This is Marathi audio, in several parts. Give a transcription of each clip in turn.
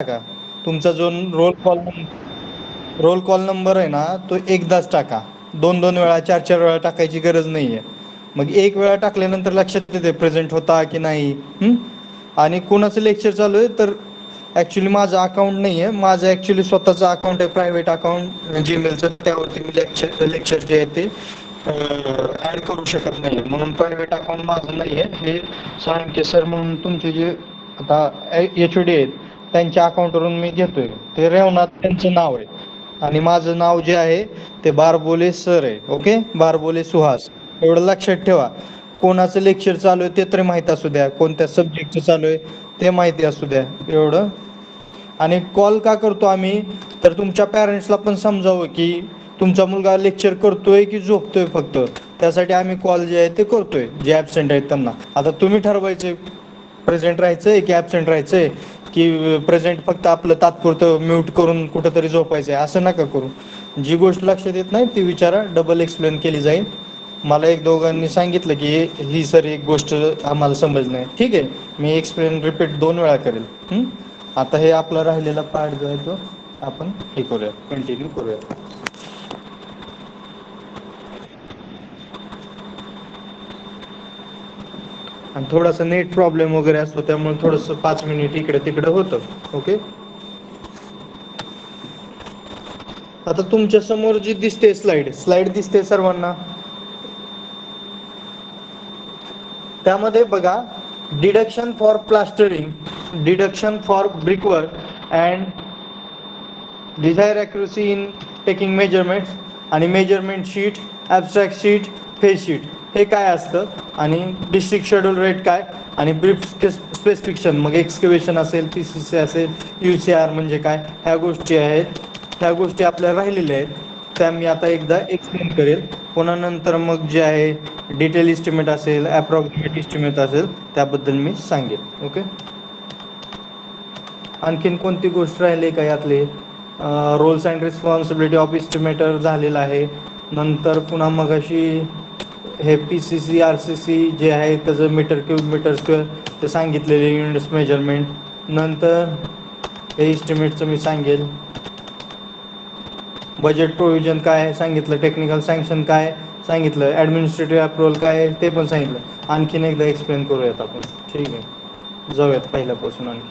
टाका. तुमचा जो रोल कॉल नंबर आहे ना, तो एकदाच टाका. 2-2 वेळा, 4-4 वेळा टाकायची गरज नाहीये. मग एक वेळा टाकल्यानंतर लक्षात येते प्रेझेंट होता की नाही. आणि कोणाचं लेक्चर चालू आहे तर ॲक्च्युली माझं अकाउंट नाही आहे. माझं ॲक्च्युली स्वतःचं अकाउंट आहे, प्रायव्हेट अकाउंट जीमेलचं. त्यावरती मी लेक्चर जे आहे ते ॲड करू शकत नाही, म्हणून प्रायव्हेट अकाउंट माझं नाही आहे. हे साळुंखे सर म्हणून तुमचे जे आता HOD आहेत त्यांच्या अकाउंटवरून मी घेतोय. ते रेवनाथ त्यांचं नाव आहे आणि माझं नाव जे आहे ते बारबोले सर आहे. ओके, बारबोले सुहास. एवढं लक्षात ठेवा. कोणाचं लेक्चर चालू आहे ते तरी माहीत असू द्या, कोणत्या सब्जेक्टचं चालू आहे ते माहिती असू द्या एवढं. आणि कॉल का करतो आम्ही, तर तुमच्या पॅरेंट्सला पण समजावं की तुमचा मुलगा लेक्चर करतोय की झोपतोय फक्त. त्यासाठी आम्ही कॉल जे आहे ते करतोय जे ॲबसेंट आहेत त्यांना. आता तुम्ही ठरवायचे प्रेझेंट राहायचंय की ॲबसेंट राहायचंय, की प्रेझेंट फक्त आपलं तात्पुरतं म्यूट करून कुठंतरी झोपायचं आहे. असं नका करू. जी गोष्ट लक्षात येत नाही ती विचारा, डबल एक्सप्लेन केली जाईल. मला एक दोघांनी सांगितलं की ही सर एक गोष्ट आम्हाला समजली नाही. ठीक आहे, मी एक्सप्लेन रिपीट 2 वेळा करेल. आता हे आपला राहिलेला पार्ट जो आहे तो आपण हे करूया, कंटिन्यू करूया. आणि थोडासा नेट प्रॉब्लेम वगैरे असतो, त्यामुळे थोडंसं 5 मिनिट इकडे तिकडे होतं. ओके, आता तुमच्या समोर जी दिसते स्लाइड दिसते सर्वांना. त्यामध्ये बघा, deduction for plastering, deduction for brickwork and desire accuracy in taking measurements आणि measurement sheet, abstract sheet, face sheet, हे काय असतं. आणि डिस्ट्रिक्ट शेड्यूल रेट काय, आणि ब्रीफ स्पेसिफिकेशन. मग एक्सकवेशन असेल, PCC असेल, UCR म्हणजे काय, ह्या गोष्टी आहेत. ह्या गोष्टी आपल्या राहिलेल्या आहेत, त्या मी आता एकदा एक्सप्लेन करेल. पुन्हा नंतर मग जे आहे डिटेल इस्टिमेट असेल, ॲप्रॉक्सिमेट इस्टिमेट असेल, त्याबद्दल मी सांगेल. ओके, आणखीन कोणती गोष्ट राहिली का यातले. Rolls and responsibility of estimator झालेला आहे. नंतर पुन्हा मग अशी हे PCC RCC जे आहे त्याचं मीटर क्यूब मीटर स्क्वेअर ते सांगितलेले युनिट्स मेजरमेंट. नंतर हे इस्टिमेटचं मी सांगेल. बजेट प्रोव्हिजन काय सांगितलं, टेक्निकल सँक्शन काय सांगितलं, ॲडमिनिस्ट्रेटिव्ह अप्रुव्हल काय ते पण सांगितलं. आणखीन एकदा एक्सप्लेन करूयात आपण. ठीक आहे, जाऊयात पहिल्यापासून. आणखी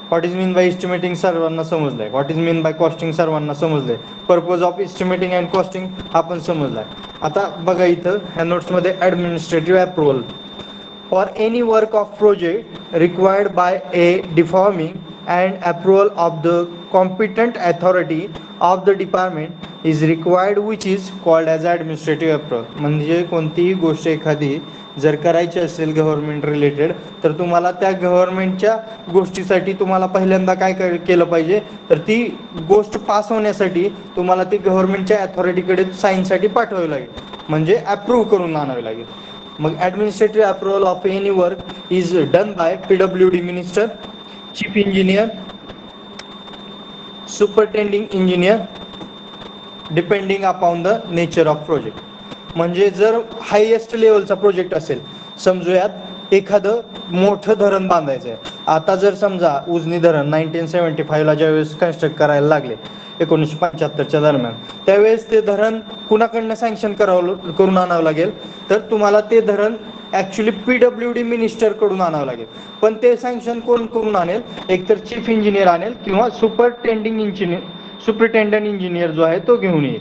what is mean by estimating सर्वांना समजलंय. What is mean by costing सर्वांना समजलंय. Purpose of estimating and costing हा पण समजलाय. आता बघा इथं ह्या नोट्समध्ये administrative approval for any work of project required by a deforming and approval of the competent authority of the department is required, which is called as administrative approval. म्हणजे कोणतीही गोष्ट एखादी जर करायची असेल गव्हर्नमेंट रिलेटेड, तर तुम्हाला त्या गव्हर्नमेंटच्या गोष्टीसाठी तुम्हाला पहिल्यांदा काय केलं पाहिजे, तर ती गोष्ट पास होण्यासाठी तुम्हाला ती गव्हर्नमेंटच्या अथॉरिटीकडे साईनसाठी पाठवावी लागेल, म्हणजे अप्रूव्ह करून आणावी लागेल. मग administrative approval of any work is done by PWD minister, chief engineer, superintending engineer, depending upon the nature of project. म्हणजे जर हायएस्ट लेवलचा प्रोजेक्ट असेल, समजूयात एखादं मोठं धरण बांधायचं आहे. आता जर समजा उजनी धरण 1975ला ज्यावेळेस कन्स्ट्रक्ट करायला लागले 1975च्या दरम्यान, त्यावेळेस ते धरण कुणाकडनं सँक्शन करून आणावं लागेल, तर तुम्हाला ते धरण ॲक्च्युली PWD मिनिस्टरकडून आणावं लागेल. पण ते सँक्शन कोण करून आणेल, एकतर चीफ इंजिनियर आणेल किंवा सुपरिटेंडंट इंजिनियर जो आहे तो घेऊन येईल.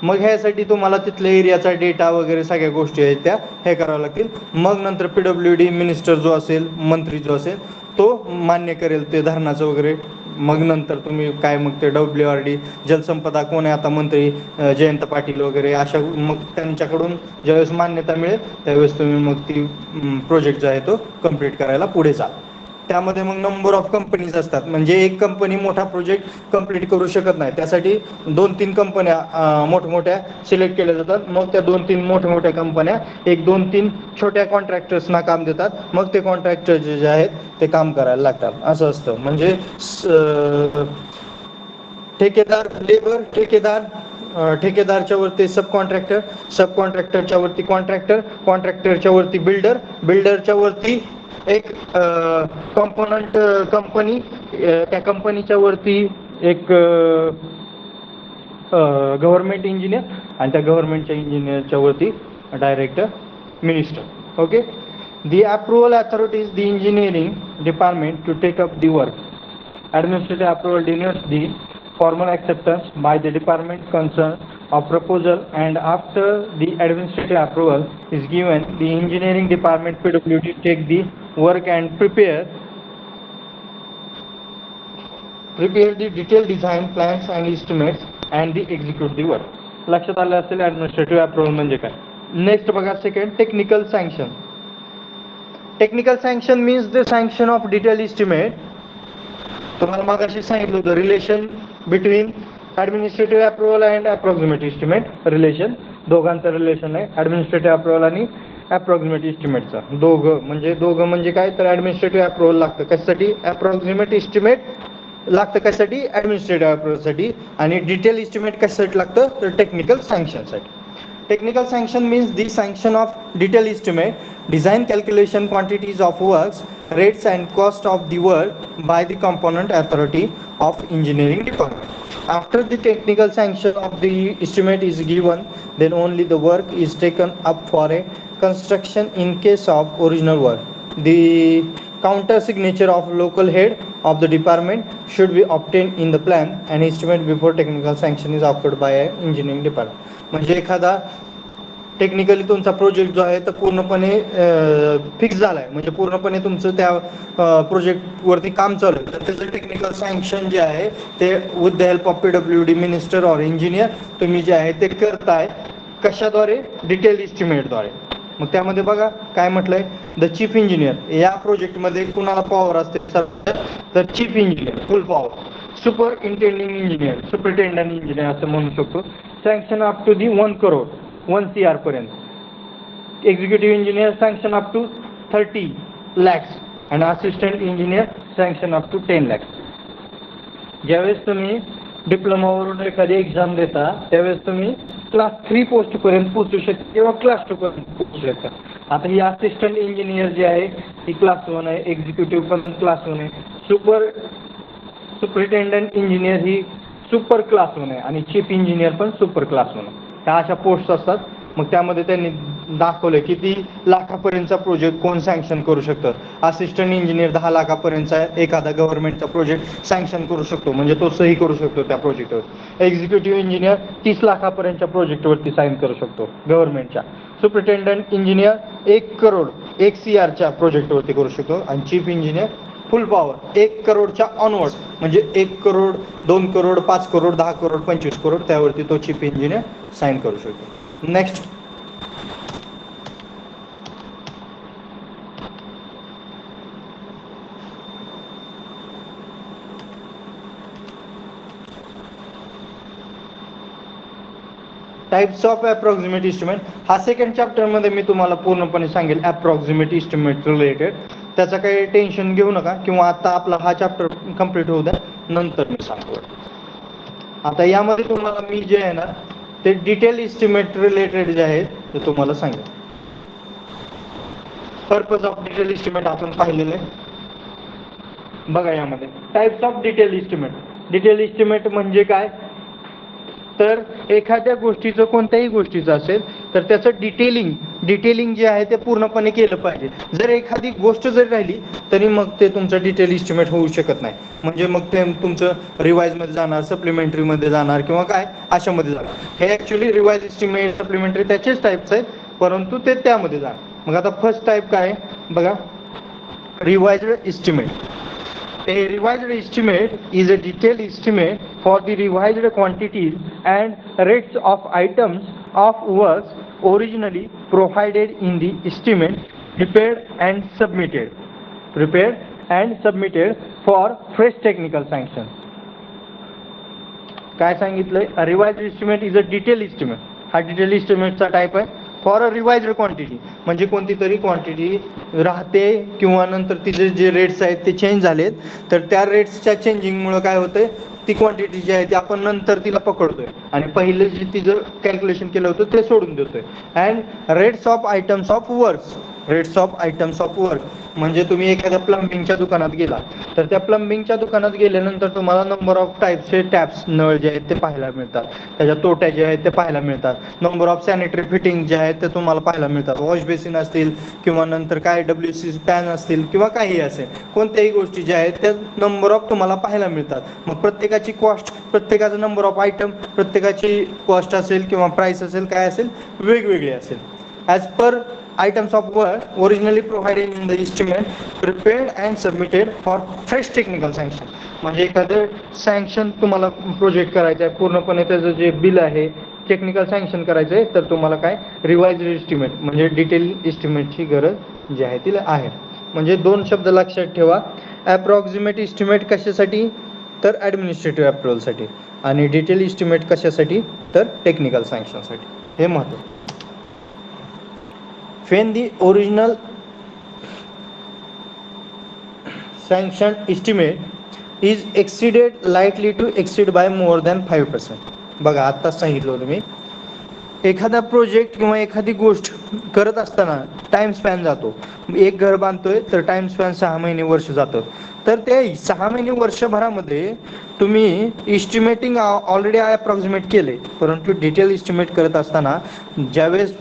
मग ह्यासाठी तुम्हाला तिथल्या एरियाचा डेटा वगैरे सगळ्या गोष्टी आहेत त्या हे करावं लागतील. मग नंतर PWD मिनिस्टर जो असेल, मंत्री जो असेल, तो मान्य करेल ते धरणाचं वगैरे. मग नंतर तुम्ही काय, मग ते WRD जलसंपदा कोण आहे आता मंत्री, जयंत पाटील वगैरे अशा, मग त्यांच्याकडून ज्यावेळेस मान्यता मिळेल त्यावेळेस तुम्ही मग ती प्रोजेक्ट जो आहे तो कम्प्लीट करायला पुढे जा. त्यामध्ये मग नंबर ऑफ कंपनीज असतात. म्हणजे एक कंपनी मोठा प्रोजेक्ट कम्प्लीट करू शकत नाही, त्यासाठी 2-3 कंपन्या मोठमोठ्या सिलेक्ट केल्या जातात. मग त्या 2-3 मोठमोठ्या कंपन्या 1-2-3 छोट्या कॉन्ट्रॅक्टर्सना काम देतात. मग ते कॉन्ट्रॅक्टर जे आहेत ते काम करायला लागतात. असं असतं. म्हणजे ठेकेदार लेबर, ठेकेदारच्या वरती सब कॉन्ट्रॅक्टरच्या वरती कॉन्ट्रॅक्टर, कॉन्ट्रॅक्टरच्या वरती बिल्डरच्या वरती एक कॉम्पोनंट कंपनी, त्या कंपनीच्या वरती एक गव्हर्नमेंट इंजिनियर आणि त्या गव्हर्नमेंटच्या इंजिनियरच्या वरती director minister. Okay. The approval authority is the engineering department to take up the work. Administrative approval denotes the formal acceptance by the department concerned of proposal, and after the administrative approval is given, the engineering department PWD take the work and prepare the detailed design plans and estimates and the execute the work. लक्षात आलं असेल ॲडमिनिस्ट्रेटिव्ह अप्रूव्हल म्हणजे काय. नेक्स्ट बघा, second technical sanction. Technical sanction means the sanction of detail estimate. तुम्हाला मागाशी सांगितलं होतं relation between administrative approval and approximate estimate. Relation, दोघांचं रिलेशन आहे ॲडमिनिस्ट्रेटिव्ह अप्रूव्हल आणि अप्रॉक्सिमेट इस्टिमेटचा. दोघं म्हणजे काय, तर ॲडमिनिस्ट्रेटिव्ह अप्रूव्हल लागतं कशासाठी, अप्रॉक्सिमेट इस्टिमेट लागतं कशासाठी, ॲडमिनिस्ट्रेटिव्ह अप्रूव्हलसाठी. आणि डिटेल इस्टिमेट कशासाठी लागतं, तर technical सँक्शनसाठी. Technical sanction means the sanction of detailed estimate, design calculation, quantities of works, rates and cost of the work by the component authority of engineering department. After the technical sanction of the estimate is given, then only the work is taken up for a construction. In case of original work, the counter signature of local head of the department should be obtained in the plan and estimate before technical sanction is offered by an engineering department. म्हणजे एखादा टेक्निकली तुमचा प्रोजेक्ट जो आहे तो पूर्णपणे फिक्स झाला आहे, म्हणजे पूर्णपणे तुमचं त्या प्रोजेक्टवरती काम चालू आहे, तर त्याचं टेक्निकल सँक्शन जे आहे ते with the help of PWD minister और इंजिनियर तुम्ही जे आहे ते करताय. कशाद्वारे, डिटेल इस्टिमेटद्वारे. मग त्यामध्ये बघा काय म्हटलंय, द चीफ इंजिनियर. या प्रोजेक्टमध्ये कुणाला पॉवर असते, तर chief engineer full power. Superintending engineer, superintendent engineer असं म्हणू शकतो. Sanction up to the 1 crore 1 CR पर्यंत. Executive engineer sanction up to 30 lakhs आणि assistant engineer sanction up to 10 lakhs. ज्यावेळेस तुम्ही डिप्लोमावरून एखादी एक्झाम देता त्यावेळेस तुम्ही क्लास 3 पोस्टपर्यंत पोहोचू शकता किंवा क्लास 2 पर्यंत पोहोचू शकता. आता ही असिस्टंट इंजिनियर जी आहे ही क्लास 1 आहे, एक्झिक्युटिव्ह पण क्लास 1 आहे, सुपरिटेंडंट इंजिनियर ही सुपर क्लास 1 आहे आणि चीफ इंजिनियर पण सुपर क्लास 1 आहे. ह्या अशा पोस्ट असतात. मग त्यामध्ये त्यांनी दाखवलं किती लाखापर्यंतचा प्रोजेक्ट कोण सँक्शन करू शकतं. असिस्टंट इंजिनियर 10 लाखापर्यंतचा एखादा गव्हर्नमेंटचा प्रोजेक्ट सँक्शन करू शकतो, म्हणजे तो सही करू शकतो त्या प्रोजेक्टवर. एक्झिक्युटिव्ह इंजिनियर 30 लाखापर्यंतच्या प्रोजेक्टवरती साईन करू शकतो गव्हर्नमेंटच्या. सुपरिटेंडंट इंजिनियर 1 crore 1 CRच्या प्रोजेक्टवरती करू शकतो. आणि chief engineer full power 1 crore onward, म्हणजे 1 crore 2 crore 5 crore 10 crore 25 crore त्यावरती तो चीफ इंजिनियर साईन करू शकतो. Next, types of approximate estimate. हा सेकंड चॅप्टर मध्ये मी तुम्हाला पूर्णपणे सांगेल अप्रॉक्सिमेट इस्टिमेट रिलेटेड. त्याचं काही टेन्शन घेऊ नका, किंवा आता आपला हा चॅप्टर कम्प्लीट होऊ द्या, नंतर मी सांगतो. आता यामध्ये तुम्हाला मी जे आहे ना ते डिटेल इस्टिमेट रिलेटेड जे आहे ते तुम्हाला सांगेल. पर्पज ऑफ डिटेल इस्टिमेट आपण पाहिलेले बघा. यामध्ये types of detail estimate. Detail estimate म्हणजे काय, तर एखाद्या गोष्टीचं, कोणत्याही गोष्टीचं असेल तर त्याचं डिटेलिंग जे आहे ते पूर्णपणे केलं पाहिजे. जर एखादी गोष्ट जरी राहिली तरी मग ते तुमचं डिटेल इस्टिमेट होऊ शकत नाही. म्हणजे मग ते तुमचं रिवाइजमध्ये जाणार, सप्लिमेंटरीमध्ये जाणार किंवा काय अशामध्ये जाणार. हे ॲक्च्युली रिवाइज इस्टिमेट सप्लिमेंटरी त्याचेच टाईप्स आहेत, परंतु ते त्यामध्ये जाणार. मग आता फर्स्ट टाईप काय बघा, revised estimate. A revised estimate is a detailed estimate for the revised quantities and rates of items of works originally provided in the estimate, prepared and submitted for fresh technical sanction. काय सांगितलंय, revised estimate is a detail estimate. हा डिटेल इस्टिमेटचा टाईप आहे फॉर अ रिवाइज्ड क्वांटिटी. म्हणजे कोणती तरी क्वांटिटी राहते किंवा नंतर तिचे जे रेट्स आहेत ते चेंज झालेत, तर त्या रेट्सच्या चेंजिंगमुळे काय होतंय, ती क्वांटिटी जी आहे ती आपण नंतर तिला पकडतोय आणि पहिले जे तिचं कॅल्क्युलेशन केलं होतं ते सोडून देतोय. And rates of items of works. Rates of items of work. म्हणजे तुम्ही एखाद्या प्लंबिंगच्या दुकानात गेला तर त्या प्लंबिंगच्या दुकानात गेल्यानंतर तुम्हाला नंबर ऑफ टाईपचे टॅप्स नळ जे आहेत ते पाहायला मिळतात, त्याच्या तोट्या जे आहेत ते पाहायला मिळतात, नंबर ऑफ सॅनिटरी फिटिंग जे आहेत ते तुम्हाला पाहायला मिळतात, वॉश बेसिन असतील किंवा नंतर काय WC पॅन असतील किंवा काही असेल, कोणत्याही गोष्टी ज्या आहेत त्या नंबर ऑफ तुम्हाला पाहायला मिळतात. मग प्रत्येकाची कॉस्ट, प्रत्येकाचा नंबर ऑफ आयटम, प्रत्येकाची कॉस्ट असेल किंवा प्राइस असेल काय असेल वेगवेगळी असेल. As per items of work originally provided in the estimate prepared and submitted for fresh technical sanction. म्हणजे एखादं सँक्शन तुम्हाला प्रोजेक्ट करायचं आहे, पूर्णपणे त्याचं जे बिल आहे टेक्निकल सँक्शन करायचं आहे, तर तुम्हाला काय रिवाइज एस्टिमेट म्हणजे डिटेल एस्टिमेटची गरज जी आहे तिला आहे. म्हणजे दोन शब्द लक्षात ठेवा, अप्रॉक्सिमेट एस्टिमेट कशासाठी तर ॲडमिनिस्ट्रेटिव्ह अप्रुव्हलसाठी, आणि डिटेल एस्टिमेट कशासाठी तर टेक्निकल सँक्शनसाठी. हे महत्त्व. When the original sanction estimate is exceeded, likely to exceed by more than 5%. बघा आत्ताच सांगितलं होतं मी, एखादा प्रोजेक्ट किंवा एखादी गोष्ट करत असताना टाइम स्पॅन जातो. एक घर बांधतोय तर टाइम स्पॅन 6 महिने वर्ष जातं. तर ते 6 महिने वर्षभरामध्ये तुम्ही इस्टिमेटिंग ऑलरेडी अप्रॉक्सिमेट केले, परंतु डिटेल इस्टिमेट करत असताना ज्यावेळेस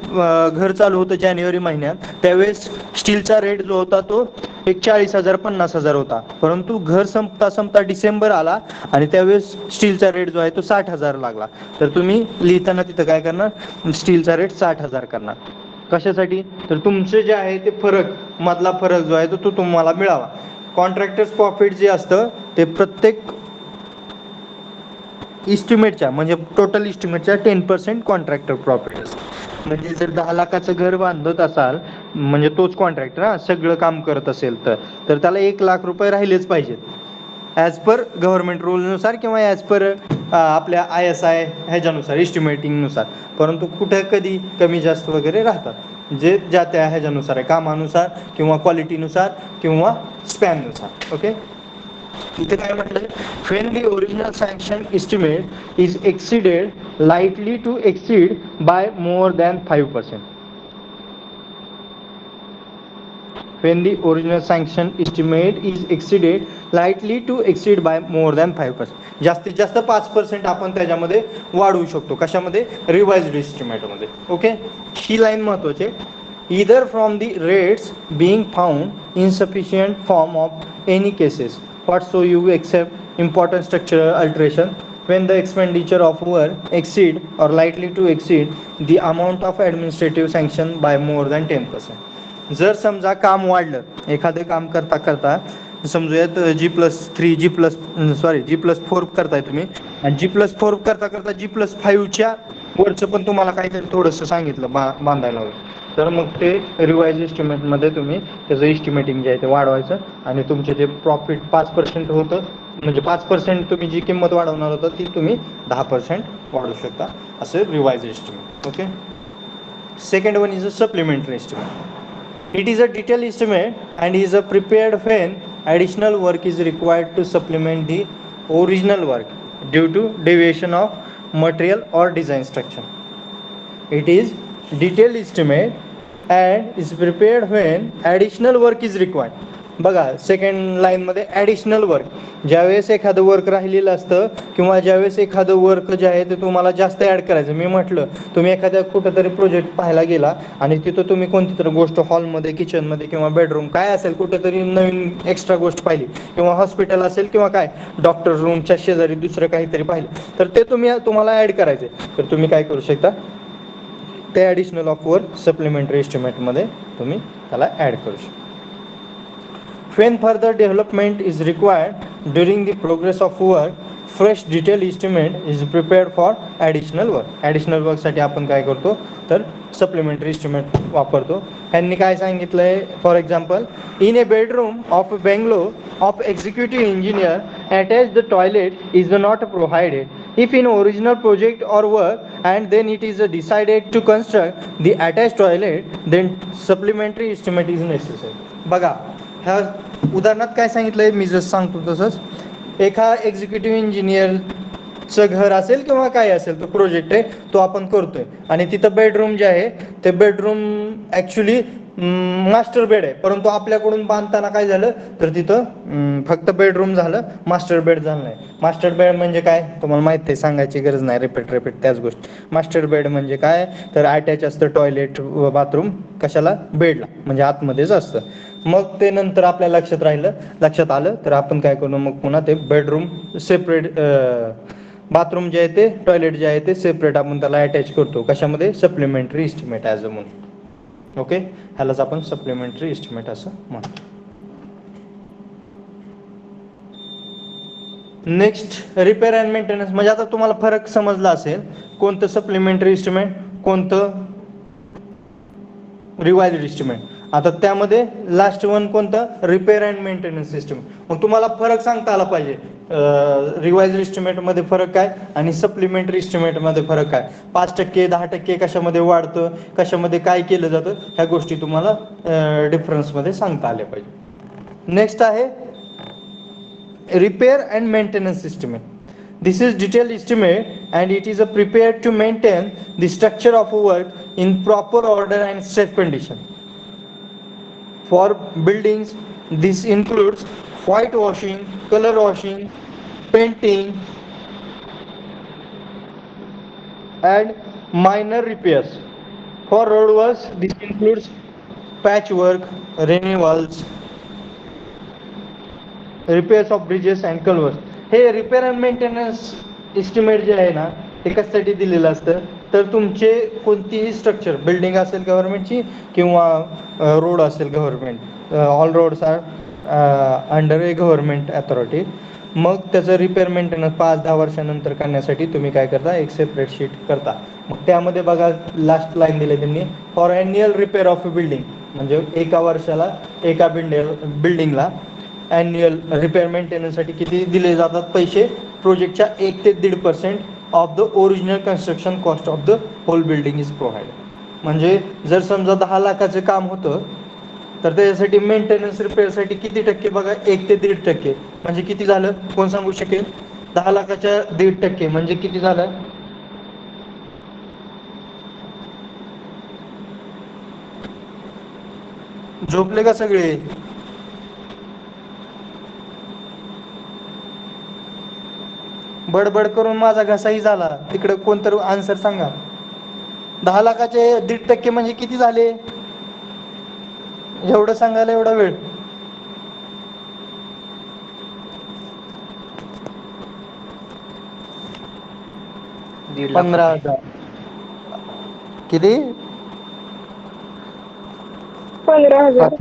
घर चालू होतं जानेवारी महिन्यात, त्यावेळेस स्टीलचा रेट जो होता तो एक 40,000 50,000 होता, परंतु घर संपता संपता डिसेंबर आला आणि त्यावेळेस स्टीलचा रेट जो आहे तो 60,000 लागला. तर तुम्ही लिहिताना तिथं काय करणार, स्टीलचा रेट 60,000 करणार. कशासाठी तर तुमचे जे आहे ते फरक, मधला फरक जो आहे तो तुम्हाला मिळावा. कॉन्ट्रॅक्टर्स प्रॉफिट जे असतं ते प्रत्येक इस्टिमेटच्या म्हणजे टोटल इस्टिमेटच्या 10% कॉन्ट्रॅक्टर प्रॉफिट असतं. म्हणजे जर 10 लाखाचं घर बांधत असाल, म्हणजे तोच कॉन्ट्रॅक्टर सगळं काम करत असेल तर त्याला 1 लाख रुपये राहिलेच पाहिजेत ॲज पर गव्हर्नमेंट रूलनुसार किंवा ॲज पर आपल्या ISI ह्याच्यानुसार इस्टिमेटिंगनुसार. परंतु कुठे कधी कमी जास्त वगैरे राहतात, जे ज्या त्या ह्याच्यानुसार आहे, कामानुसार किंवा क्वालिटीनुसार किंवा स्पॅननुसार. ओके. इथे काय म्हटलं, when the original sanction estimate is exceeded, likely to exceed by more than 5%. When the original sanction estimate is exceeded, likely to exceed by more than 5%. जास्तीत जास्त 5% आपण त्याच्यामध्ये वाढवू शकतो. कशामध्ये, रिवाइज्ड एस्टिमेटमध्ये. ओके. ही लाईन महत्वाची आहे. Either from the rates being found insufficient form of any cases whatso you accept important structural alteration when the expenditure of work exceed or likely to exceed the amount of administrative sanction by more than 10%. जर समजा काम वाढलं, एखादं काम करता करता समजूयात G+4 करताय तुम्ही, आणि G+4 करता करता G+5च्या वरचं पण तुम्हाला काहीतरी थोडंसं सांगितलं बांधायला हवं, तर मग ते रिवाइज एस्टिमेटमध्ये तुम्ही त्याचं इस्टिमेटिंग जे आहे ते वाढवायचं, आणि तुमचे जे प्रॉफिट 5% होतं, म्हणजे 5% तुम्ही जी किंमत वाढवणार होता ती तुम्ही 10% वाढवू शकता, असं revise estimate. Okay. Second one is a supplementary estimate. It is a detailed estimate and is a prepared when additional work is required to supplement the original work due to deviation of material or design structure. It is detailed estimate and is prepared when additional work is required. बघा सेकंड लाईनमध्ये ॲडिशनल वर्क, ज्यावेळेस एखादं वर्क राहिलेलं असतं किंवा ज्यावेळेस एखादं वर्क जे आहे ते तुम्हाला जास्त ॲड करायचं. मी म्हटलं तुम्ही एखाद्या कुठंतरी प्रोजेक्ट पाहायला गेला आणि तिथं तुम्ही कोणती तरी गोष्ट हॉलमध्ये, किचनमध्ये किंवा बेडरूम काय असेल कुठेतरी नवीन एक्स्ट्रा गोष्ट पाहिली, किंवा हॉस्पिटल असेल किंवा काय डॉक्टर रूमच्या शेजारी दुसरं काहीतरी पाहिलं, तर ते तुम्हाला ॲड करायचे, तर तुम्ही काय करू शकता, ते ॲडिशनल ऑफ वर्क सप्लिमेंटरी एस्टिमेटमध्ये तुम्ही त्याला ॲड करू शकता. When further development is required during the progress of work, fresh detailed estimate is prepared for additional work. Additional work साठी आपण काय करतो तर सप्लिमेंटरी एस्टिमेट वापरतो. यांनी काय सांगितलंय, for example, in A bedroom of Bangalore of executive engineer attach the toilet is not provided if in original project or work and then it is decided to construct the attached toilet, then supplementary estimate is necessary. बघा ह्या उदाहरणात काय सांगितलंय, मी जसं सांगतो तसंच, एका एक्झिक्युटिव्ह इंजिनियरचं घर असेल किंवा काय असेल, तो प्रोजेक्ट आहे तो आपण करतोय, आणि तिथं बेडरूम जे आहे ते बेडरूम ॲक्च्युली मास्टर बेड आहे, परंतु आपल्याकडून बांधताना काय झालं तर तिथं फक्त बेडरूम झालं, मास्टर बेड झालं नाही. मास्टर बेड म्हणजे काय तुम्हाला माहिती आहे, सांगायची गरज नाही, रिपीट त्याच गोष्टी. मास्टर बेड म्हणजे काय तर अटॅच असतं टॉयलेट बाथरूम कशाला, बेडला, म्हणजे आतमध्येच असतं. मग ते नंतर आपल्या लक्षात आलं तर आपण काय करू, मग पुन्हा ते बेडरूम सेपरेट, बाथरूम जे आहे ते टॉयलेट जे आहे ते सेपरेट आपण त्याला अटॅच करतो. कशामध्ये, सप्लिमेंटरी इस्टिमेट ॲज अ म्हणून. ओके, ह्यालाच आपण सप्लिमेंटरी इस्टिमेट असं म्हणतो. Next, repair and maintenance. म्हणजे आता तुम्हाला फरक समजला असेल, कोणतं सप्लिमेंटरी इस्टिमेट, कोणतं रिवाइज्ड इस्टिमेट. आता त्यामध्ये लास्ट वन कोणतं, रिपेअर अँड मेंटेनन्स सिस्टम. मग तुम्हाला फरक सांगता आला पाहिजे, रिवाइज्ड इस्टिमेट मध्ये फरक काय आणि सप्लिमेंटरी इस्टिमेट मध्ये फरक काय. 5%, 10% कशामध्ये वाढतं, कशामध्ये काय केलं जातं, ह्या गोष्टी तुम्हाला डिफरन्स मध्ये सांगता आल्या पाहिजे. नेक्स्ट आहे repair and maintenance estimate. This is detailed estimate and it is a prepared to maintain the structure of work in proper order and safe condition. For buildings, this includes whitewashing, color washing, painting and minor repairs. For roadworks, this includes patchwork, renewals, repairs of bridges and culverts. हे रिपेअर अँड मेंटेनन्स एस्टिमेट जे आहे ना, हे कशासाठी दिलेलं असतं तर तुमचे कोणतीही स्ट्रक्चर, बिल्डिंग असेल गव्हर्नमेंटची किंवा रोड असेल government, all roads are under a government authority. मग त्याचं रिपेअर मेंटेनन्स 5-10 वर्षानंतर करण्यासाठी तुम्ही काय करता, एक सेपरेट शीट करता. मग त्यामध्ये बघा लास्ट लाईन दिली त्यांनी, for annual repair of a building, म्हणजे एका वर्षाला एका बिल्डिंगला ॲन्युअल रिपेअर मेंटेनन्ससाठी किती दिले जातात पैसे, प्रोजेक्टच्या 1 ते 1.5% of the original construction cost of the whole building is provided. म्हणजे जर समजा 10 लाखाचं काम होतं तर त्याच्यासाठी मेंटेनन्स रिपेअरसाठी किती टक्के बघा, 1 ते 1.5%. म्हणजे किती झालं, कोण सांगू शकेल, 10 लाखाच्या 1.5% म्हणजे किती झालं. झोपले का सगळे. बडबड करून माझा घसाही झाला, तिकडे कोणतरी आन्सर सांगा. 10 लाखाचे 1.5% म्हणजे किती झाले, एवढं सांगायला एवढा वेळ. ₹1.5 लाख. 15,000. किती, 15,000.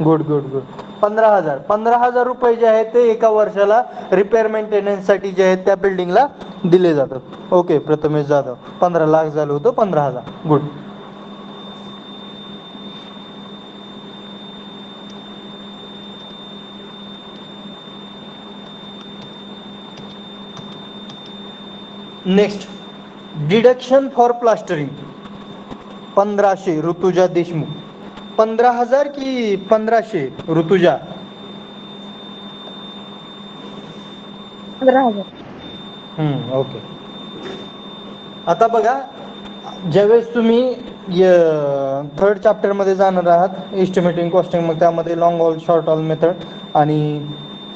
Good good good. 15,000 रुपये जे आहेत ते एका वर्षाला रिपेअर मेंटेनन्स साठी जे आहेत त्या बिल्डिंगला दिले जातात. ओके, प्रथमेश जाधव, 15 लाख झालं होतं, 15,000. Good. Next, deduction for plastering 1500, Rutuja Deshmukh. 15,000 की 1500, ऋतुजा. 15,000. ओके. आता बघा, ज्यावेळेस तुम्ही थर्ड चॅप्टरमध्ये जाणार आहात एस्टिमेटिंग कॉस्टिंग, मग त्यामध्ये long hall, short hall method आणि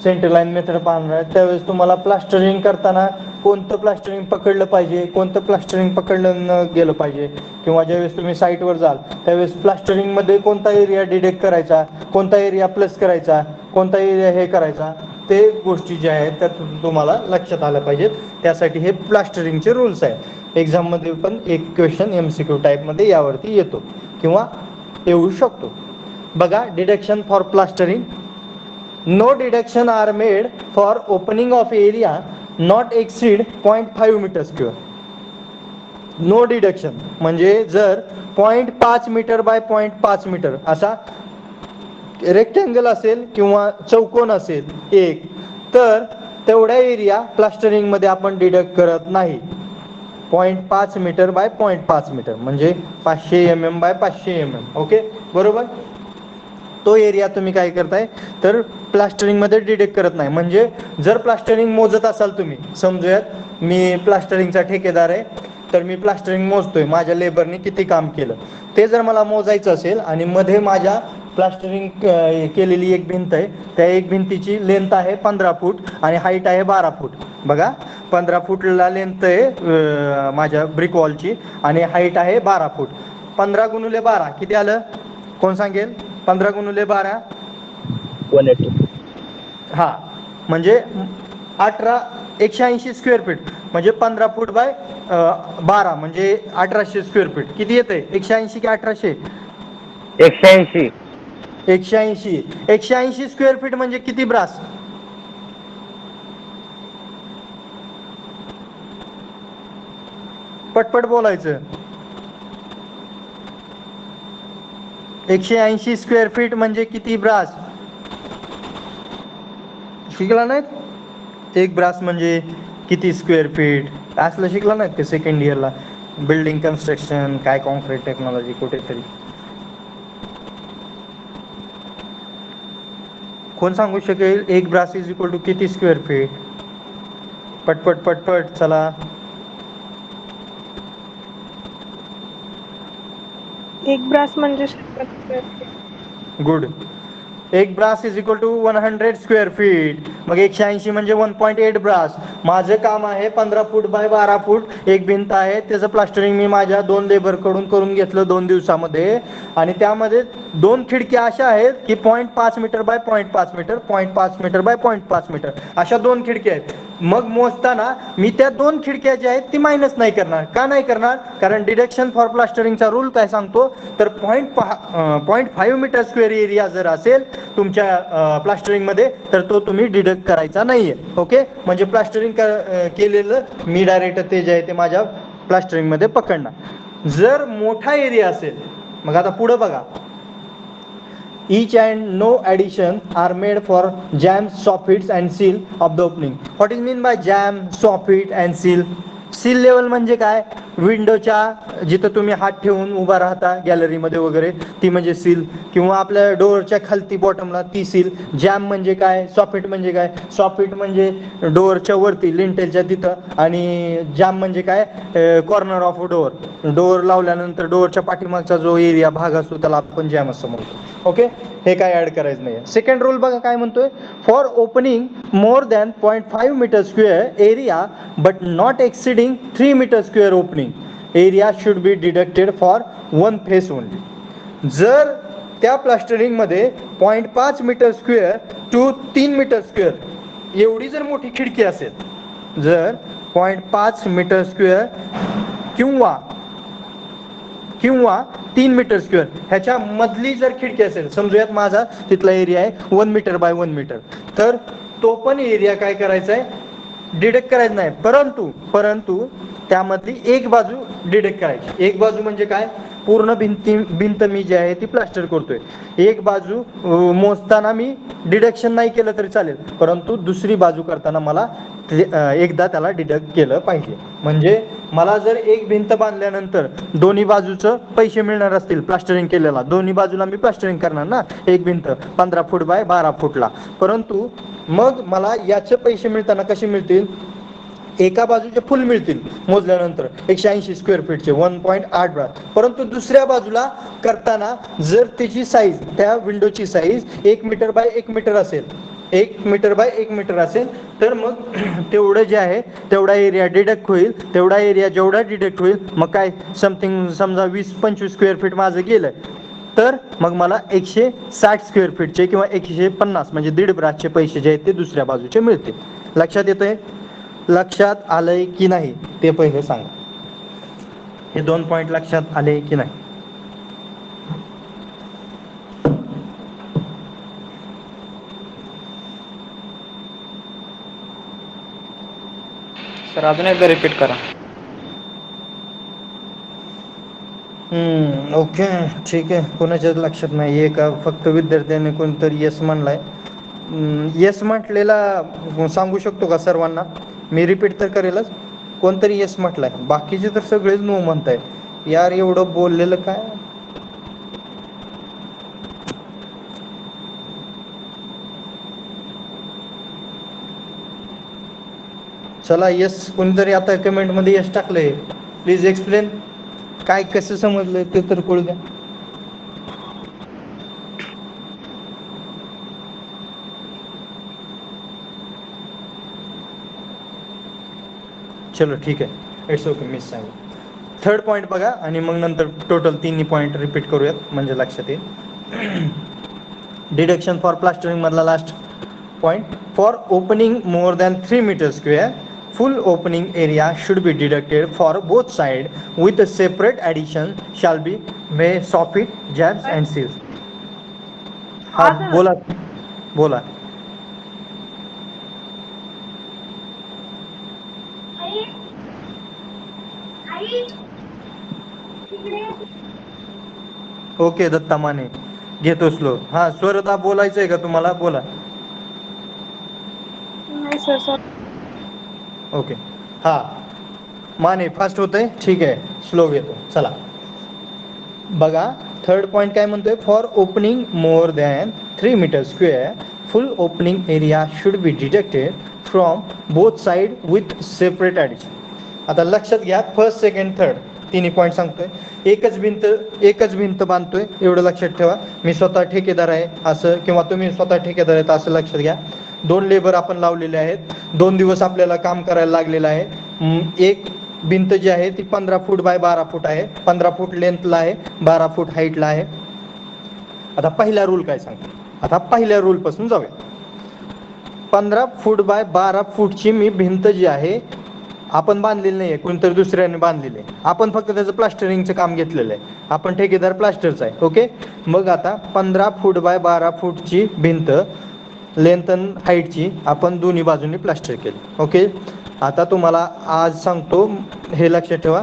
सेंटर लाईन मेथड पाहणार आहे. त्यावेळेस तुम्हाला प्लास्टरिंग करताना कोणतं प्लास्टरिंग पकडलं पाहिजे, कोणतं प्लास्टरिंग पकडलं न गेलं पाहिजे, किंवा ज्यावेळेस तुम्ही साईटवर जाल त्यावेळेस प्लास्टरिंगमध्ये कोणता एरिया डिडेक्ट करायचा, कोणता एरिया प्लस करायचा, कोणता एरिया हे करायचा, ते गोष्टी ज्या आहेत त्या तुम्हाला लक्षात आल्या पाहिजेत. त्यासाठी हे प्लास्टरिंगचे रूल्स आहेत. एक्झाममध्ये पण एक क्वेश्चन MCQ टाईपमध्ये यावरती येतो किंवा येऊ शकतो. बघा, deduction for plastering. No deduction are made for opening of area not exceed 0.5 metre square. No deduction म्हणजे जर 0.5 मीटर बाय 0.5 मीटर असा रेक्टँगल असेल किंवा चौकोन असेल एक, तर तेवढ्या एरिया प्लास्टरिंगमध्ये आपण डिडक्ट करत नाही. 0.5 मीटर बाय 0.5 मीटर म्हणजे 500 mm बाय 500 mm. ओके, बरोबर. तो एरिया तुम्ही काय करताय तर प्लास्टरिंगमध्ये डिडेक्ट करत नाही. म्हणजे जर प्लास्टरिंग मोजत असाल तुम्ही, समजूयात मी प्लास्टरिंगचा ठेकेदार आहे तर मी प्लास्टरिंग मोजतोय माझ्या लेबरने किती काम केलं. ते जर मला मोजायचं असेल आणि मध्ये माझ्या प्लास्टरिंग केलेली एक भिंत आहे, त्या एक भिंतीची लेंथ आहे 15 फूट आणि हाईट आहे 12 फूट. बघा 15 फूटला लेंथ आहे माझ्या ब्रिक वॉलची आणि हाईट आहे 12 फूट. 15 गुणुले 12 किती आलं कोण सांगेल? 15 गुणुले 12 180. हा म्हणजे 180 स्क्वेअर फीट म्हणजे 15 फूट बाय 12 म्हणजे 1800 स्क्वेअर फीट. किती येते? 180 की 1800? 180. 180 स्क्वेअर फीट म्हणजे किती ब्रास? पटपट बोलायचं. 180 स्क्वेअर फीट म्हणजे किती ब्रास? शिकला नाहीत? एक ब्रास म्हणजे किती स्क्वेअर फीट असलं शिकला नाहीत ते सेकंड इयरला बिल्डिंग कन्स्ट्रक्शन काय कॉन्क्रीट टेक्नॉलॉजी कुठेतरी. कोण सांगू शकेल एक ब्रास इज इक्वल टू किती स्क्वेअर फीट? पटपट पटपट चला. एक ब्रास म्हणजे 100 स्क्वेअर फीट. गुड. एक brass is equal to 100 square feet. मग 180 म्हणजे 1.8 ब्रास. माझं काम आहे 15 फूट बाय 12 फूट एक भिंत आहे, त्याचं प्लास्टरिंग मी माझ्या 2 लेबर कडून करून घेतलं 2 दिवसामध्ये. आणि त्यामध्ये 2 खिडक्या अशा आहेत की 0.5 metre by 0.5 metre 0.5 metre by 0.5 metre अशा 2 खिडक्या आहेत. मग मोजताना मी त्या 2 खिडक्या ज्या आहेत ती मायनस नाही करणार. का नाही करणार? कारण डिडक्शन फॉर प्लास्टरिंगचा रूल काय सांगतो तर 0.5 मीटर स्क्वेअर एरिया जर असेल तुमच्या प्लास्टरिंग मध्ये तर तो तुम्ही डिडक्ट करायचा नाहीये. ओके, म्हणजे प्लास्टरिंग केलेलं मी डायरेक्ट ते जे आहे ते माझ्या प्लास्टरिंग मध्ये पकडणार. जर मोठा एरिया असेल मग आता पुढे बघा. Each and no addition are made for jam, soffits and seal of the opening. What is mean by jam, soffit and seal? Seal level म्हणजे काय? विंडोच्या जिथं तुम्ही हात ठेवून उभा राहता गॅलरीमध्ये वगैरे ती म्हणजे सील, किंवा आपल्या डोअरच्या खालती बॉटमला ती सील. जॅम म्हणजे काय? सॉफिट म्हणजे काय? सॉफिट म्हणजे डोअरच्या वरती लिंटेलच्या तिथं, आणि जॅम म्हणजे काय? Corner of door. डोअर लावल्यानंतर डोअरच्या पाठीमागचा जो एरिया भाग असतो त्याला आपण जॅम असं म्हणतो. ओके, हे काय ऍड करायचं नाही. सेकंड रूल बघा काय म्हणतोय. For opening more than 0.5 metre square area but not exceeding 3 metre square opening area should be deducted for 1 face only. जर त्या प्लास्टरिंग मध्ये 0.5 metre square to 3 metre square एवढी जर मोठी खिडकी असेल, जर 0.5 मीटर स्क्वेअर किंवा 3 मीटर स्क्वेअर ह्याच्या मधली जर खिडकी असेल, समजूयात माझा तिथला एरिया आहे 1 मीटर बाय 1 मीटर, तर तो पण एरिया काय करायचा आहे? डिडक्ट करायचं नाही. परंतु त्यामधली एक बाजू डिडक्ट करायची. एक बाजू म्हणजे काय? पूर्ण भिंत मी जी आहे ती प्लास्टर करतोय, एक बाजू मोजताना मी डिडक्शन नाही केलं तरी चालेल, परंतु दुसरी बाजू करताना मला एकदा त्याला डिडक्ट केलं पाहिजे. म्हणजे मला जर एक भिंत बांधल्यानंतर दोन्ही बाजूचं पैसे मिळणार असतील प्लास्टरिंग केलेला, दोन्ही बाजूला मी प्लास्टरिंग करणार ना एक भिंत 15 फूट बाय 12 फूटला, परंतु मग मला याचे पैसे मिळताना कसे मिळतील? एका बाजूचे फुल मिळतील मोजल्यानंतर 180 स्क्वेअर फीटचे 1.8 ब्रास, परंतु दुसऱ्या बाजूला करताना जर त्याची साईज, त्या विंडोची साईज 1 मीटर बाय 1 मीटर असेल, 1 मीटर बाय 1 मीटर असेल, तर मग तेवढं जे आहे तेवढा एरिया डिडक्ट होईल. तेवढा एरिया जेवढा डिडक्ट होईल, मग काय समथिंग समजा 20-25 स्क्वेअर फीट माझं गेलं, तर मग मला 160 स्क्वेअर फीटचे किंवा 150 म्हणजे 1.5 ब्रासचे पैसे जे आहेत ते दुसऱ्या बाजूचे मिळतील. लक्षात येतंय? लक्षात आलंय की नाही ते पहिले सांगा. हे 2 पॉइंट लक्षात आले की नाही? सर अजून एकदा रिपीट करा. ओके, ठीक आहे. कोणाच्याच लक्षात नाही आहे का? फक्त विद्यार्थ्यांनी कोणतरी येस म्हणलाय. येस म्हटलेला सांगू शकतो का सर्वांना? मी रिपीट तर करेलच. कोणतरी येस म्हटलाय, बाकीचे तर सगळेच नो म्हणताय. यार एवढं बोललेलं काय? चला येस, कोणतरी आता कमेंट मध्ये यस टाकलंय. Please explain. काय कसं समजलं ते तर कळू द्या. चलो ठीक आहे, इट्स ओके, मिस सांगू. थर्ड पॉईंट बघा आणि मग नंतर टोटल तिन्ही पॉईंट रिपीट करूयात म्हणजे लक्षात येईल. डिडक्शन फॉर प्लास्टरिंग मधला last point. For opening more than 3 metre square full opening area should be deducted for both sides with a separate addition shall be may soffit, jabs and seals. हा बोला बोला. ओके दत्ता माने, घेतो स्लो. हा स्वरदा बोलायचंय का तुम्हाला? बोला. नाही सर सर. ओके हा माने फास्ट होतंय, ठीक आहे, स्लो घेतो. चला बघा, थर्ड पॉईंट काय म्हणतोय? For opening more than 3 metre square full opening area should be deducted from both side with separate addition. आता लक्षात घ्या, फर्स्ट सेकंड थर्ड तिन्ही पॉईंट सांगतोय. एकच भिंत बांधतोय एवढं लक्षात ठेवा. मी स्वतः ठेकेदार आहे असं, किंवा तुम्ही स्वतः ठेकेदार आहेत असं लक्षात घ्या. 2 लेबर आपण लावलेले आहेत, 2 दिवस आपल्याला काम करायला लागलेलं आहे. एक भिंत जी आहे ती 15 फूट बाय 12 फूट आहे, 15 फूट लेंथला आहे, 12 फूट हाईटला आहे. आता पहिला रूल काय सांगतो? आता पहिल्या रूल पासून जाऊया. 15 फूट बाय 12 फूटची मी भिंत जी आहे आपण बांधलेली नाही आहे, कोणतरी दुसऱ्याने बांधलेली आहे. आपण फक्त त्याचं प्लास्टरिंगचं काम घेतलेलं आहे. आपण ठेकेदार प्लास्टरचा आहे. ओके, मग आता 15 फूट बाय 12 फूटची भिंत लेंथ आणि हाईटची आपण दोन्ही बाजूंनी प्लास्टर केली. ओके, आता तुम्हाला आज सांगतो, हे लक्षात ठेवा,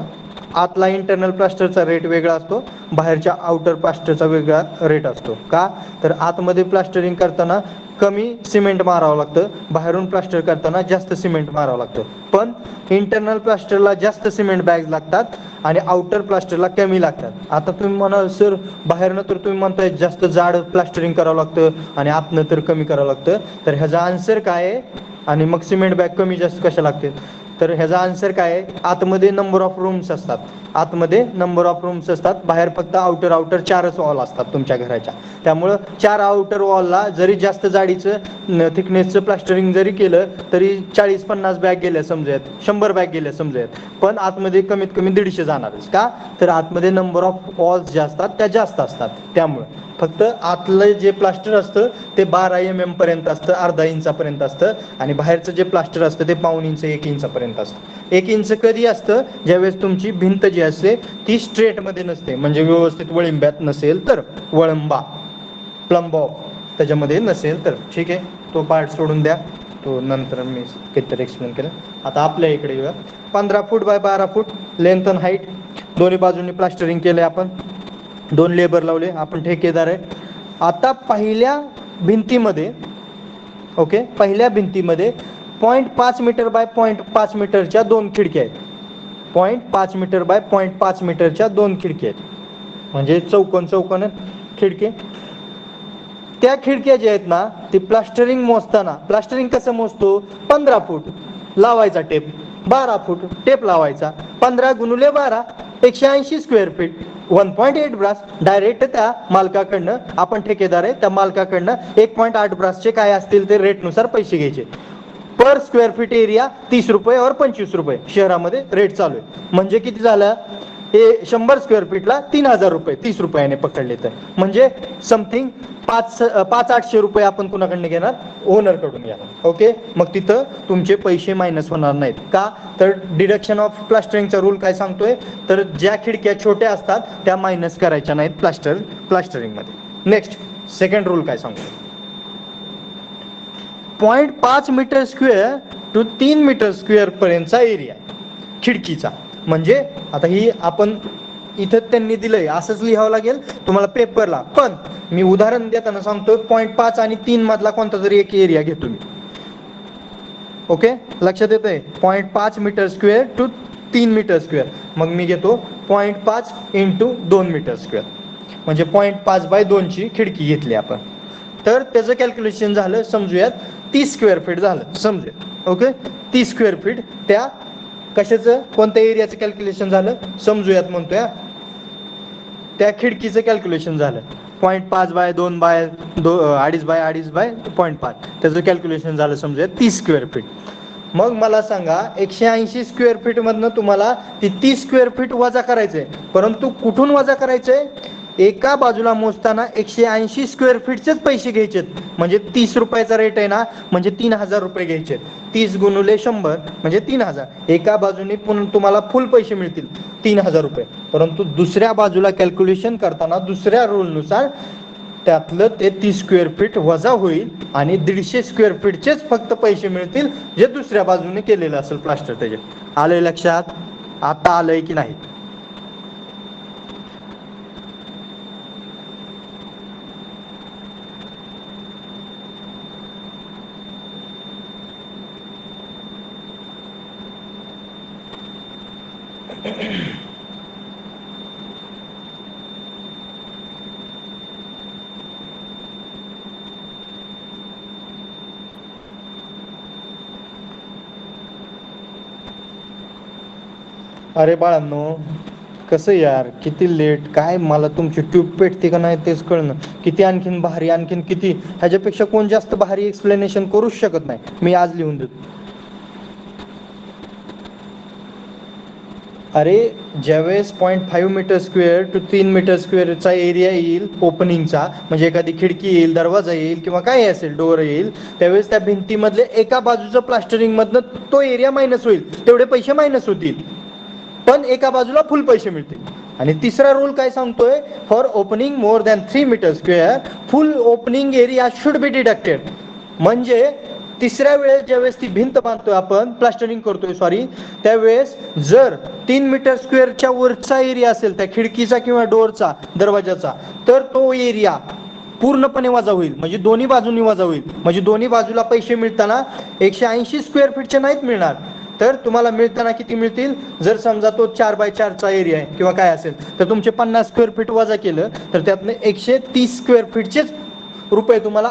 आतला इंटरनल प्लास्टरचा रेट वेगळा असतो, बाहेरच्या आउटर प्लास्टरचा वेगळा रेट असतो. का तर आतमध्ये प्लास्टरिंग करताना कमी सिमेंट मारावं लागतं, बाहेरून प्लास्टर करताना जास्त सिमेंट मारावं लागतं. पण इंटरनल प्लास्टरला जास्त सिमेंट बॅग्स लागतात आणि आउटर प्लास्टरला कमी लागतात. आता तुम्ही म्हणाल सर बाहेरनं तर तुम्ही म्हणताय जास्त जाड प्लास्टरिंग करावं लागतं आणि आतनं तर कमी करावं लागतं. तर ह्याचा आन्सर काय आहे? आणि मग सिमेंट बॅग कमी जास्त कशा लागते? तर ह्याचा आन्सर काय आहे? आतमध्ये नंबर ऑफ रूम्स असतात, आतमध्ये नंबर ऑफ रूम्स असतात, बाहेर फक्त आउटर 4च वॉल असतात तुमच्या घराच्या. त्यामुळं 4 आउटर वॉलला जरी जास्त जाडीचं थिकनेसचं प्लास्टरिंग जरी केलं तरी 40-50 बॅग गेल्या समजूयात, 100 बॅग गेल्या समजूयात, पण आतमध्ये कमीत कमी 150 जाणारच. का तर आतमध्ये नंबर ऑफ वॉल्स ज्या असतात त्या जास्त असतात. त्यामुळं फक्त आतलं जे प्लास्टर असतं ते 12 mm पर्यंत असतं, अर्धा इंचापर्यंत असतं, आणि बाहेरचं जे प्लास्टर असतं ते 1.5 इंच 1 इंचापर्यंत असतं. 1 इंच कधी असतं? ज्यावेळेस तुमची भिंत जी असते ती स्ट्रेटमध्ये नसते, म्हणजे व्यवस्थित वळिंब्यात नसेल तर, वळंबा प्लंबॉ त्याच्यामध्ये नसेल तर. ठीक आहे, तो पार्ट सोडून द्या, तो नंतर मी काहीतरी एक्सप्लेन केलं. आता आपल्या इकडे येऊया. 15 फूट बाय 12 फूट लेंथ आणि हाईट, दोन्ही बाजूंनी प्लास्टरिंग केलंय आपण, 2 लेबर लावले, आपण ठेकेदार आहे. आता पहिल्या भिंतीमध्ये, ओके, पहिल्या भिंतीमध्ये 0.5 मीटर बाय 0.5 मीटरच्या 2 खिडक्या आहेत. 0.5 मीटर बाय 0.5 मीटरच्या 2 खिडक्या आहेत, म्हणजे चौकोन खिडके. त्या खिडक्या ज्या आहेत ना, ती प्लास्टरिंग मोजताना, प्लास्टरिंग कसं मोजतो? 15 फूट लावायचा टेप, 12 फूट टेप लावायचा, 15 गुणुले 12 180 स्क्वेअर फीट, 1.8 ब्रास डायरेक्ट त्या मालकाकडनं, आपण ठेकेदार आहे त्या मालकाकडनं 1.8 ब्रासचे काय असतील ते रेटनुसार पैसे घ्यायचे. पर स्क्वेअर फीट एरिया 30 रुपये और 25 रुपये शहरामध्ये रेट चालू आहे. म्हणजे किती झालं? हे 100 स्क्वेअर फीटला 3000 रुपये 30 रुपयाने पकडले तर, म्हणजे समथिंग 500-800 रुपये आपण कुणाकडनं घेणार? ओनरकडून घेणार. ओके, मग तिथं तुमचे पैसे मायनस होणार नाहीत. का तर डिडक्शन ऑफ प्लास्टरिंगचा रूल काय सांगतोय? तर ज्या खिडक्या छोट्या असतात त्या मायनस करायच्या नाहीत प्लास्टरिंगमध्ये. नेक्स्ट सेकंड रूल काय सांगतोय? 0.5 metre square to 3 metre square पर्यंतचा एरिया खिडकीचा. म्हणजे आता ही आपण इथं त्यांनी दिलंय असंच लिहावं लागेल तुम्हाला पेपरला, पण मी उदाहरण देताना सांगतो 0.5 आणि 3 मधला कोणता तरी एक एरिया घेतो मी. ओके, लक्षात येतंय? 0.5 metre square to 3 metre square, मग मी घेतो 0.5 इंटू 2 मीटर स्क्वेअर, म्हणजे 0.5 बाय 2 ची खिडकी घेतली आपण. तर त्याचं कॅल्क्युलेशन झालं समजूयात 30 स्क्वेअर फीट झालं समजूयात. ओके, 30 स्क्वेअर फीट त्या कशाचं, कोणत्या एरियाचं कॅल्क्युलेशन झालं समजूयात म्हणतोय. त्या खिडकीचं कॅल्क्युलेशन झालं 0.5 बाय 2 बाय 2.5 बाय 2.5 बाय 0.5 त्याचं कॅल्क्युलेशन झालं समजूया 30 स्क्वेअर फीट. मग मला सांगा 180 स्क्वेअर फीट मधनं तुम्हाला ती 30 स्क्वेअर फीट वजा करायचंय, परंतु कुठून वजा करायचंय, एका बाजूला मोजताना 180 स्क्वेअर फीटचेच पैसे घ्यायचेत. म्हणजे 30 रुपयाचा रेट आहे ना, म्हणजे 3000 रुपये घ्यायचे. 30 गुणुले 100 म्हणजे 3000. एका बाजूने तुम्हाला फुल पैसे मिळतील 3000 रुपये. परंतु दुसऱ्या बाजूला कॅल्क्युलेशन करताना दुसऱ्या रूलनुसार त्यातलं ते 30 स्क्वेअर फीट वजा होईल आणि 150 स्क्वेअर फीटचेच फक्त पैसे मिळतील जे दुसऱ्या बाजूने केलेलं असेल प्लास्टर. त्याचे आलंय लक्षात? आता आलंय की नाही? अरे बाळांनो, कसं यार, किती लेट, काय मला तुमची ट्यूब पेटते का नाही तेच कळणं. किती आणखीन भारी, आणखीन किती, ह्याच्यापेक्षा कोण जास्त भारी एक्सप्लेनेशन करूच शकत नाही. मी आज लिहून देतो. अरे ज्यावेळेस 0.5 मीटर स्क्वेअर टू 3 मीटर स्क्वेअरचा एरिया येईल ओपनिंगचा, म्हणजे एखादी खिडकी येईल, दरवाजा येईल किंवा काय असेल, डोअर येईल, त्यावेळेस त्या भिंतीमधले एका बाजूचं प्लास्टरिंग मधनं तो एरिया मायनस होईल, तेवढे पैसे मायनस होतील, पण एका बाजूला फुल पैसे मिळतील. आणि तिसरा रूल काय सांगतोय, for opening more than 3 metre square full opening area should be deducted. म्हणजे तिसऱ्या वेळेस ज्यावेळेस ती भिंत बांधतोय आपण, प्लास्टरिंग करतोय सॉरी, त्यावेळेस जर 3 मीटर स्क्वेअरच्या वरचा एरिया असेल त्या खिडकीचा किंवा डोअरचा, दरवाजाचा, तर तो एरिया पूर्णपणे वजा होईल. म्हणजे दोन्ही बाजूंनी वजा होईल. म्हणजे दोन्ही बाजूला पैसे मिळताना 180 स्क्वेअर फीटचे नाहीत मिळणार, तर तुम्हाला मिळताना किती मिळतील, जर समजा तो 4 बाय 4चा एरिया आहे किंवा काय असेल, तर तुमचे 50 स्क्वेअर फीट वजा केलं तर त्यातनं 130 स्क्वेअर फीटचेच रुपये तुम्हाला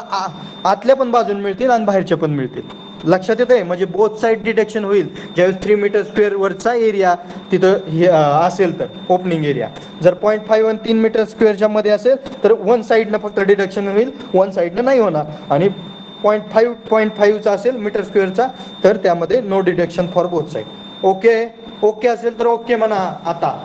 आतल्या पण बाजून मिळतील आणि बाहेरच्या पण मिळतील. लक्षात येतंय? म्हणजे बोथ साईड डिडक्शन होईल. ज्यावेळेस 3 मीटर स्क्वेअर वरचा एरिया तिथं हे असेल तर ओपनिंग एरिया, जर 0.5 आणि 3 मीटर स्क्वेअरच्या मध्ये असेल तर वन साईडनं फक्त डिडक्शन होईल, वन साईडनं नाही होणार. आणि 0.5चा असेल मीटर स्क्वेअरचा तर त्यामध्ये no deduction for both side. Okay? Okay असेल तर ओके म्हणा. आता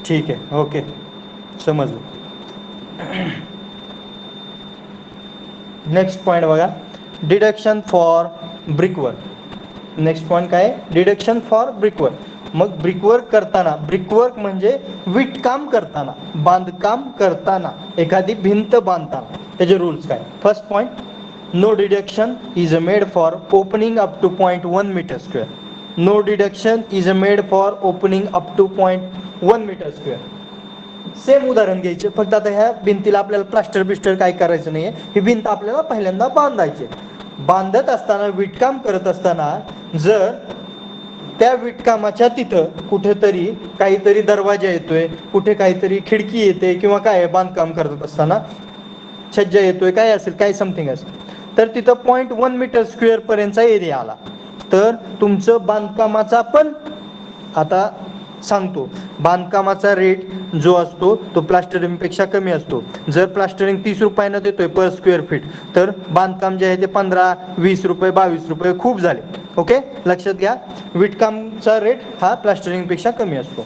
ठीक आहे, ओके, समजलं. नेक्स्ट पॉईंट बघा, deduction for brickwork. Next point काय? Deduction for brickwork. मग ब्रिकवर्क करताना, ब्रिकवर्क म्हणजे विटकाम करताना, बांधकाम करताना, एखादी भिंत बांधताना त्याचे रूल्स काय? First point, no deduction is made for opening up to 0.1 metre square. No deduction is made for opening up to 0.1 metre square. Same उदाहरण घ्यायचे, फक्त आता ह्या भिंतीला आपल्याला प्लास्टर बिस्टर काय करायचं नाहीये, ही भिंत आपल्याला पहिल्यांदा बांधायची. बांधत असताना, विटकाम करत असताना, जर त्या विटकामाच्या तिथं कुठेतरी काहीतरी दरवाजा येतोय, कुठे काहीतरी खिडकी येते किंवा काय बांधकाम करत असताना छज्जा येतोय, काय असेल, काय समथिंग असेल, तर तिथं 0.1 मीटर स्क्वेअर पर्यंतचा एरिया आला, तर तुमचं बांधकामाचा पण, आता सांगतो, बांधकामाचा रेट जो असतो तो प्लास्टरिंग पेक्षा कमी असतो. जर प्लास्टरिंग 30 रुपयानं देतोय पर स्क्वेअर फीट, तर बांधकाम जे आहे ते 15, 20 रुपये, 22 रुपये खूप झाले. ओके, लक्षात घ्या, विटकामचा रेट हा प्लास्टरिंग पेक्षा कमी असतो.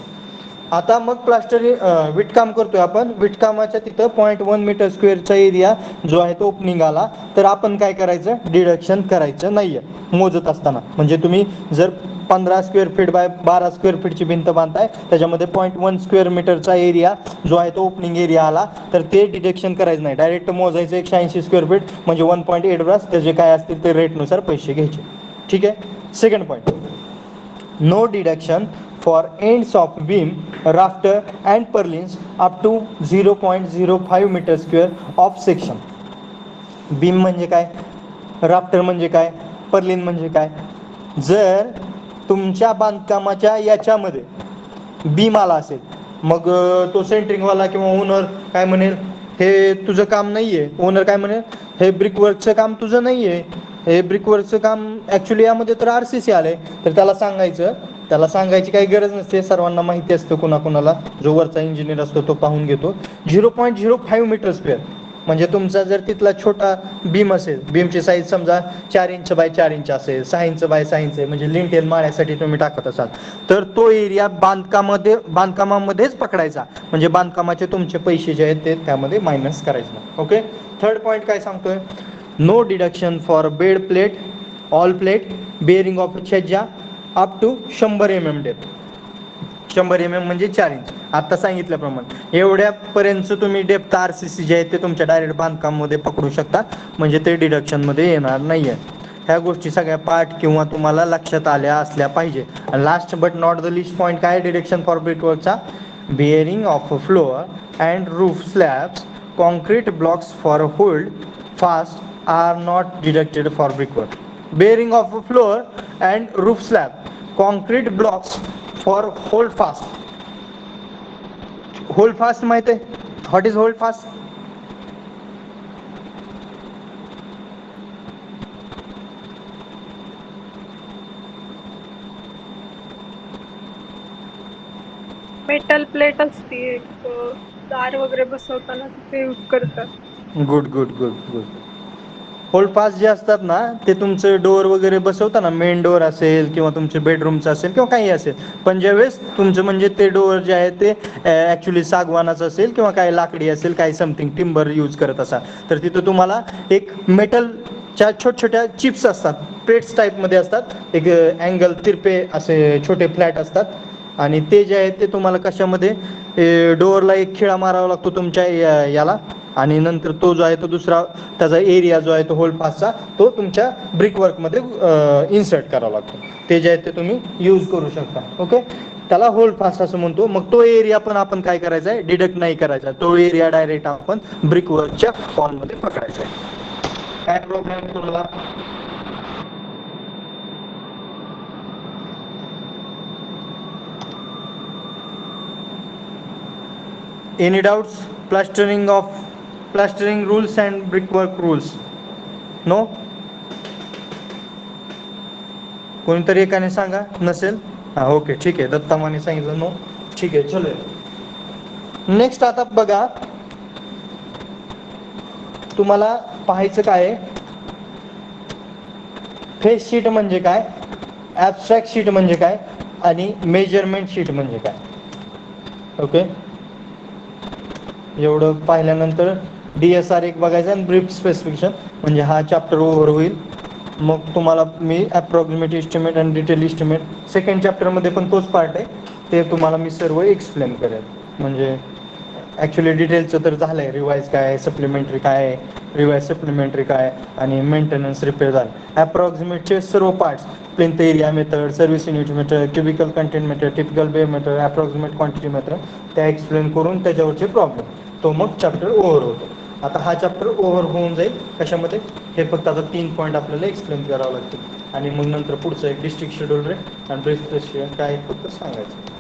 आता मग प्लास्टरिंग विटकाम करतोय आपण, विटकामाच्या तिथं 0.1 मीटर स्क्वेअरचा एरिया जो आहे तो ओपनिंग आला, तर आपण काय करायचं, डिडक्शन करायचं नाहीये मोजत असताना. म्हणजे तुम्ही जर 15 स्क्वेअर फीट बाय 12 स्क्वेअर फीटची भिंत बांधताय, त्याच्यामध्ये 0.1 स्क्वेअर मीटरचा एरिया जो आहे तो ओपनिंग एरिया आला, तर ते डिडक्शन करायचं नाही, डायरेक्ट मोजायचं 180 स्क्वेअर फीट म्हणजे 1.8 ब्रास, त्याचे काय असतील ते रेटनुसार पैसे घ्यायचे. ठीक आहे. Second point, no deduction for ends of beam, rafter and purlins up to 0.05 metre square of section. Beam म्हणजे काय, राफ्टर म्हणजे काय, पर्लिन म्हणजे काय. जर तुमच्या बांधकामाच्या याच्यामध्ये बीम आला असेल, मग तो सेंटरिंगवाला किंवा ओनर काय म्हणेल, हे तुझं काम नाहीये. ओनर काय म्हणेल, हे ब्रिकवर्कचं काम तुझं नाहीये, हे ब्रिकवर्कचं काम ॲक्च्युली यामध्ये तर RCC आलंय. तर त्याला सांगायची काही गरज नसते, सर्वांना माहिती असतं. कुणाकुणाला जो वरचा इंजिनियर असतो तो पाहून घेतो. 0.05 मीटर स्क्वेअर म्हणजे तुमचा जर तिथला छोटा बीम असेल, बीमची साईज समजा 4 इंच बाय 4 इंच असेल, 6 इंच बाय 6 इंच आहे, म्हणजे लिंटेल माळ्यासाठी तुम्ही टाकत असाल, तर तो एरिया बांधकामामध्येच पकडायचा. म्हणजे बांधकामाचे तुमचे पैसे जे आहेत ते त्यामध्ये मायनस करायचे. ओके. थर्ड पॉईंट काय सांगतोय, no deduction for bed plate, all plate, bearing of chhajja up to 100 mm depth. 100 mm म्हणजे 4 इंच. आता सांगितल्याप्रमाणे एवढ्यापर्यंत तुम्ही डेप्थ RCC जे आहे ते तुमच्या डायरेक्ट बांधकामामध्ये पकडू शकता, म्हणजे ते डिडक्शनमध्ये येणार नाही आहे. ह्या गोष्टी सगळ्या पाठ किंवा तुम्हाला लक्षात आल्या असल्या पाहिजे. Last but not the least point काय डिडक्शन फॉर ब्रिकवर्कचा, bearing of floor and roof slabs, concrete blocks for hold fast are not deducted for brickwork. Bearing of floor and roof slab, concrete blocks for hold fast. Hold fast माहिती आहे, what is hold fast? Metal plate असते एक, दार वगैरे बसवताना तिथे यूज करतात. Good good good good. Hold fast जे असतात ना, ते तुमचं डोअर वगैरे बसवताना, मेन डोअर असेल किंवा तुमचे बेडरूमचं असेल किंवा काही असेल, पण ज्यावेळेस तुमचं म्हणजे ते डोअर जे आहे ते ॲक्च्युली सागवानाचं असेल किंवा काही लाकडी असेल, काही समथिंग टिंबर यूज करत असाल, तर तिथं तुम्हाला एक मेटलच्या छोट्या चिप्स असतात, प्लेट्स टाईपमध्ये असतात, एक अँगल तिरपे असे छोटे फ्लॅट असतात, आणि ते जे आहे ते तुम्हाला कशामध्ये डोअरला एक खिळा मारावा लागतो तुमच्या याला, आणि नंतर तो जो आहे तो दुसरा त्याचा एरिया जो आहे तो होल्ड फास्टचा तो तुमच्या ब्रिकवर्कमध्ये इन्सर्ट करावा लागतो. ते जे आहे ते तुम्ही यूज करू शकता. ओके. त्याला होल्ड फास्ट असं म्हणतो. मग तो एरिया पण आपण काय करायचा आहे, डिडक्ट नाही करायचा. तो एरिया डायरेक्ट आपण ब्रिकवर्कच्या फॉर्ममध्ये पकडायचा आहे. काय प्रॉब्लेम तुम्हाला? Any doubts? Plastering rules and brickwork rules. No? कोणीतरी एकाने सांगा, नसेल? हा ओके ठीक आहे. दत्तामाने सांगितलं नो. ठीक आहे, चलो. नेक्स्ट आता बघा, तुम्हाला पाहायचं काय आहे, फेस शीट म्हणजे काय, ॲबस्ट्रॅक्ट शीट म्हणजे काय, आणि मेजरमेंट शीट म्हणजे काय. ओके. एवढं पाहिल्यानंतर DSR एक बघायचं आणि ब्रीफ स्पेसिफिकेशन, म्हणजे हा चॅप्टर ओव्हर होईल. मग तुम्हाला मी अप्रॉक्सिमेट इस्टिमेट आणि डिटेल इस्टिमेट सेकंड चॅप्टरमध्ये पण तोच पार्ट आहे, ते तुम्हाला मी सर्व एक्सप्लेन करेल. म्हणजे ॲक्च्युली डिटेलचं तर झालं आहे, रिवाईज काय आहे, सप्लिमेंटरी काय आहे, रिवाईज सप्लिमेंटरी काय, आणि मेंटेनन्स रिपेअर झालं. ॲप्रॉक्सिमेटचे सर्व parts, plinth area method, service unit method, cubical content method, typical बे मेथड, ॲप्रॉक्सिमेट क्वांटिटी मेथड, त्या एक्सप्लेन करून त्याच्यावरचे प्रॉब्लेम, तो मग चॅप्टर ओव्हर होतो. आता हा चॅप्टर ओव्हर होऊन जाईल कशामध्ये, हे फक्त आता 3 पॉईंट आपल्याला एक्सप्लेन करावं लागतील, आणि मग नंतर पुढचं एक डिस्ट्रिक्ट शेड्यूल रे आणि ब्रीफ प्रेसिडेंट काय फक्त सांगायचं.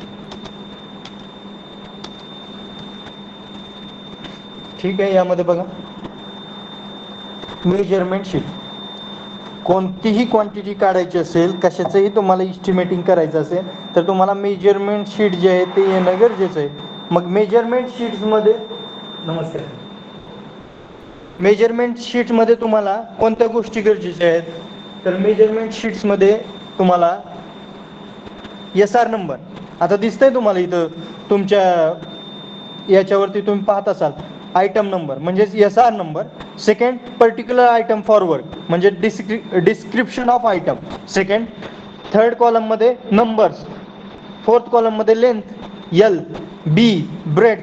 ठीक आहे. यामध्ये बघा, मेजरमेंट शीट, कोणतीही क्वांटिटी काढायची असेल, कशाचंही तुम्हाला इस्टिमेटिंग करायचं असेल, तर तुम्हाला मेजरमेंट शीट जे आहे ते येणं गरजेचं आहे. मग मेजरमेंट शीट्समध्ये, नमस्कार, मेजरमेंट शीटमध्ये तुम्हाला कोणत्या गोष्टी गरजेच्या आहेत, तर मेजरमेंट शीट्समध्ये तुम्हाला SR नंबर, आता दिसतंय तुम्हाला इथं तुमच्या याच्यावरती तुम्ही पाहत असाल, आयटम नंबर म्हणजेच SR number. Second, particular item for work म्हणजे description of item. Second, third कॉलममध्ये नंबर्स, फोर्थ कॉलममध्ये लेंथ LB, ब्रेड.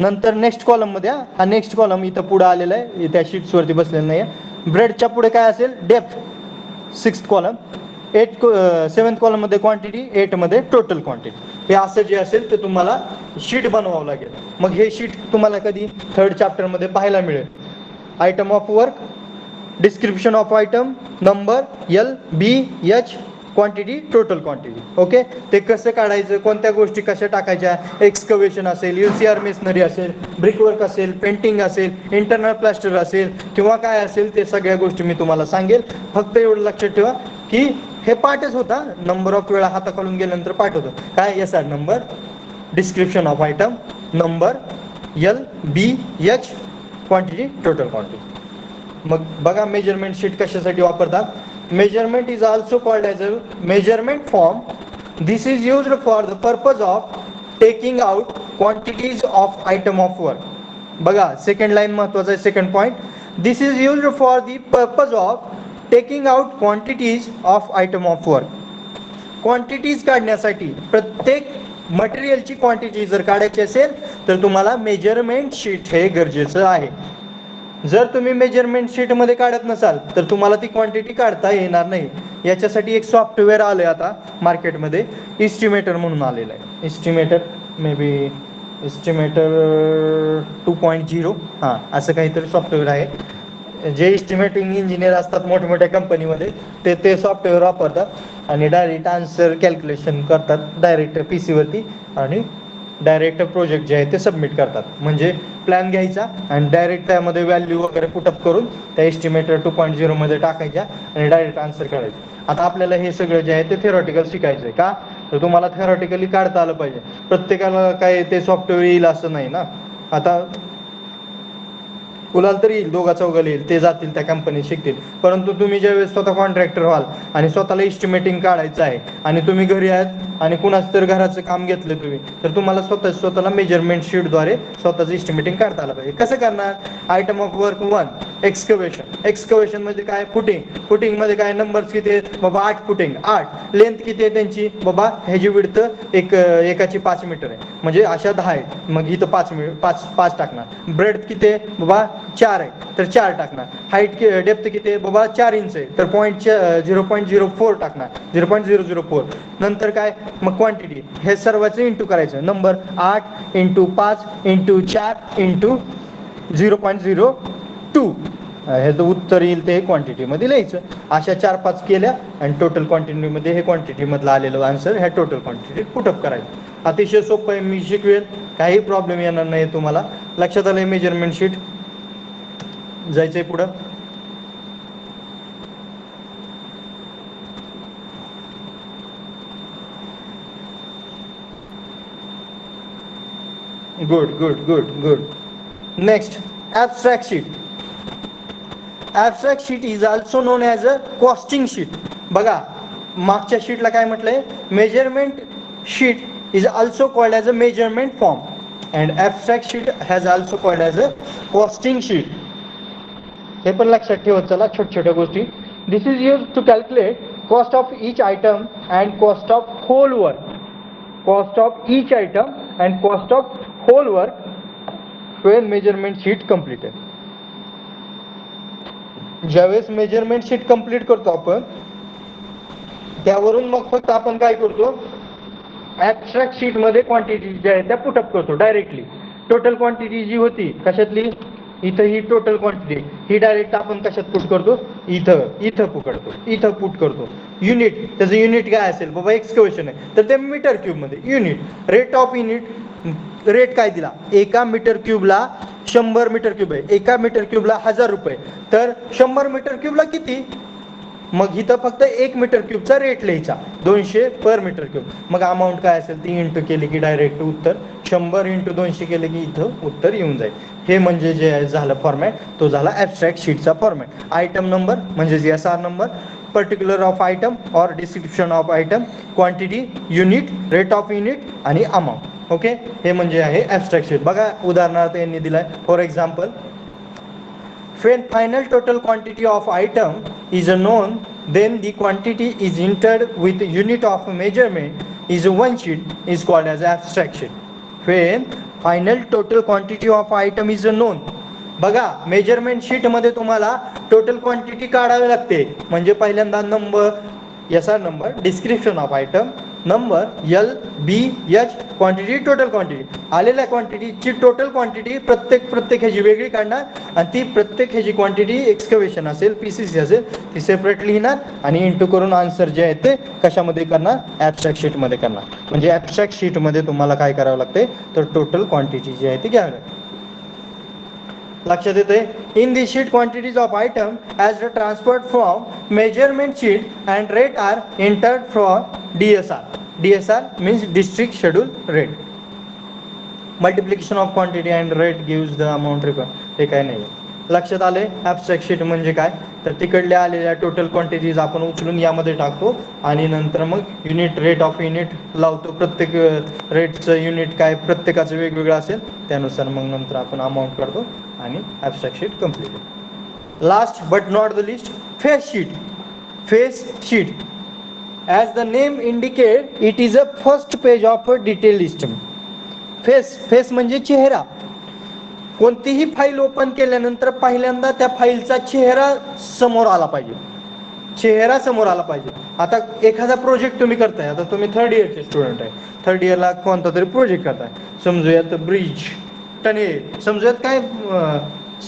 नंतर नेक्स्ट कॉलममध्ये, हा नेक्स्ट कॉलम इथं पुढे आलेला आहे, त्या शीट्सवरती बसलेलं नाही आहे. ब्रेडच्या पुढे काय असेल, डेप्थ, 6th कॉलम. 7th कॉलममध्ये क्वांटिटी, 8 मध्ये टोटल क्वांटिटी. हे असं जे असेल ते तुम्हाला शीट बनवावं लागेल. मग हे शीट तुम्हाला कधी थर्ड चॅप्टरमध्ये पाहायला मिळेल. Item of work, description of item, number LB, H, quantity total quantity. Okay, ते कसं काढायचं, कोणत्या गोष्टी कशा टाकायच्या, एक्सकवेशन असेल, UCR मेसनरी असेल, ब्रिकवर्क असेल, पेंटिंग असेल, इंटरनल प्लास्टर असेल किंवा काय असेल, ते सगळ्या गोष्टी मी तुम्हाला सांगेल. फक्त एवढं लक्षात ठेवा की हे पाठच होता, नंबर ऑफ वेळा हाताखालून गेल्यानंतर पाठ होतो. काय SR number, description of item, number, LBH, quantity total quantity. मग बघा मेजरमेंट शीट कशासाठी वापरतात. Measurement is also called as a measurement form. This is used for the purpose of taking out quantities of item of work. बघा सेकंड लाईन महत्वाचा आहे, second point. This is used for the purpose of taking out quantities of item of work. Quantities काढण्यासाठी, प्रत्येक मटेरियलची क्वांटिटी जर काढायची असेल तर तुम्हाला मेजरमेंट शीट हे गरजेचं आहे. जर तुम्ही मेजरमेंट शीट मध्ये काढत नसाल तर तुम्हाला ती क्वांटिटी काढता येणार नाही. याच्यासाठी एक सॉफ्टवेअर आलंय आता मार्केटमध्ये, इस्टिमेटर म्हणून आलेलं आहे. इस्टिमेटर, मे बी इस्टिमेटर 2.0, हां असं काहीतरी सॉफ्टवेअर आहे. जे इस्टिमेटिंग इंजिनियर असतात मोठमोठ्या कंपनीमध्ये ते सॉफ्टवेअर वापरतात आणि डायरेक्ट आन्सर कॅल्क्युलेशन करतात डायरेक्ट PC वरती आणि डायरेक्ट प्रोजेक्ट जे आहे ते सबमिट करतात. म्हणजे प्लॅन घ्यायचा आणि डायरेक्ट त्यामध्ये व्हॅल्यू वगैरे पुटअप करून त्या एस्टिमेटर 2.0 मध्ये टाकायच्या आणि डायरेक्ट आन्सर काढायचं. आता आपल्याला हे सगळं जे आहे ते थेरॉटिकल शिकायचं आहे. का तर तुम्हाला थेरॉटिकली काढता आलं पाहिजे. प्रत्येकाला काय ते सॉफ्टवेअर येईल असं नाही ना. आता कुणाला तरी येईल, दोघा चौघाला येईल, ते जातील त्या कंपनीत शिकतील. परंतु तुम्ही ज्यावेळेस स्वतः कॉन्ट्रॅक्टर व्हाल आणि स्वतःला इस्टिमेटिंग काढायचं आहे आणि तुम्ही घरी आहात आणि कुणाच तर घराचं काम घेतलं तुम्ही, तर तुम्हाला स्वतःला मेजरमेंट शीटद्वारे स्वतःचं इस्टिमेटिंग काढता आलं पाहिजे. कसं करणार. Item of work 1, excavation. Excavation मध्ये काय, फुटिंग. फुटिंग मध्ये काय, नंबर्स किती आहेत बाबा, 8 फुटिंग, 8. लेंथ किती आहे त्यांची बाबा, ह्याची विड्थ एकाची 5 मीटर आहे, म्हणजे अशा 10 आहेत. मग इथं 5 टाकणार. ब्रेड किती आहे बाबा, 4 आहे, तर 4 टाकणार. हाईट डेप्थ किती आहे बाबा, 4 इंच आहे, तर 0.04 टाकणार, 0.004. नंतर काय, मग क्वांटिटी हे सर्वांचं इंटू करायचं. Number 8 into 5 into 4 into 0.02. ह्याचं उत्तर येईल ते क्वांटिटी मध्ये लिहायचं. अशा 4-5 केल्या आणि टोटल क्वांटिटी मध्ये हे क्वांटिटी मधलं आलेलं आन्सर ह्या टोटल क्वांटिटी पुटअप करायचं. अतिशय सोपं आहे, मी शिकवेल, काही प्रॉब्लेम येणार नाही तुम्हाला. लक्षात आलंय मेजरमेंट शीट. जायचंय पुढं. Good. Next, abstract sheet. Abstract sheet is also known as a costing sheet. बघा मागच्या शीटला काय म्हटलंय, measurement sheet is also called as a measurement form and abstract sheet has also called as a costing sheet. हे पण लक्षात ठेवत चला, छोट्या गोष्टी. This is use to calculate cost of each item and cost of whole work. Cost of each item and cost of whole work when measurement sheet complete आहे. ज्यावेळेस मेजरमेंट शीट कंप्लीट करतो आपण, त्यावरून मग फक्त आपण काय करतो, ॲब्स्ट्रॅक्ट शीट मध्ये क्वांटिटी ज्या आहेत त्या पुटअप करतो डायरेक्टली. टोटल क्वांटिटी जी होती कशातली, इथं ही टोटल क्वांटिटी, ही डायरेक्ट आपण कशात पुट करतो, इथं पुट करतो. युनिट, त्याचं युनिट काय असेल बाबा, एक्सकवेशन आहे तर ते मीटर क्यूब मध्ये unit. Rate of unit, rate काय दिला, एका मीटर क्यूबला 100 मीटर क्यूब आहे, एका मीटर क्यूबला 1000 रुपये, तर 100 मीटर क्यूबला किती. मग इथं फक्त 1 मीटर क्यूबचा रेट लिहायचा, 200 पर मीटर क्यूब. मग अमाऊंट काय असेल ती इंटू केली की डायरेक्ट उत्तर, 100 इंटू 200 केले की इथं उत्तर येऊन जाईल. हे म्हणजे जे झालं फॉर्मॅट, तो झाला ॲब्स्ट्रॅक्ट शीटचा फॉर्मॅट. आयटम नंबर म्हणजे SR number, particular of item और description of item, quantity, unit, rate of unit आणि अमाऊंट. ओके, हे म्हणजे आहे ॲब्स्ट्रॅक्ट शीट. बघा उदाहरणार्थ यांनी दिलाय, for example, when final total quantity of item is known, then the quantity is entered with unit of measurement is one sheet is called as abstract sheet. When final total quantity of item is known, बघा मेजरमेंट शीट मध्ये तुम्हाला टोटल क्वांटिटी काढावी लागते. म्हणजे पहिल्यांदा number, SR number, description of item, number L B H quantity total quantity आलेल्या क्वांटिटीची टोटल क्वांटिटी प्रत्येक ह्याची वेगळी काढणार आणि ती प्रत्येक ह्याची क्वांटिटी एक्सकवेशन असेल पीसीसी असेल ती सेपरेट लिहिणार आणि इंटू करून आन्सर जे आहे ते कशामध्ये करणार ॲबस्ट्रॅक्ट शीटमध्ये करणार. म्हणजे ॲबस्ट्रॅक्ट शीटमध्ये तुम्हाला काय करावं लागते तर टोटल क्वांटिटी जी आहे ती घ्यावी लागते. लक्षात येते. In the sheet quantities of item as transferred from measurement sheet and rate are entered from DSR. DSR means district schedule rate. Multiplication of quantity and rate gives the amount required. हे काय नाही. लक्षात आले. ॲबस्ट्रॅक्ट शीट म्हणजे काय तर तिकडल्या आलेल्या टोटल क्वांटिटीज आपण उचलून यामध्ये टाकतो आणि नंतर मग युनिट रेट ऑफ युनिट लावतो. प्रत्येक रेटचं युनिट काय प्रत्येकाचं वेगवेगळं असेल त्यानुसार मग नंतर आपण अमाऊंट करतो आणि abstract sheet complete. Last but not the list face sheet. Face sheet as the name indicate it is a first page of a detailed estimate. Face म्हणजे चेहरा. कोणतीही फाईल ओपन केल्यानंतर पहिल्यांदा त्या फाईलचा चेहरा समोर आला पाहिजे. चेहरा समोर आला पाहिजे. आता एखादा प्रोजेक्ट तुम्ही करताय. आता तुम्ही 3rd इयरचे स्टुडंट आहे. 3rd इयरला कोणता तरी प्रोजेक्ट करताय. समजूयात ब्रिज टनेल समजूयात काय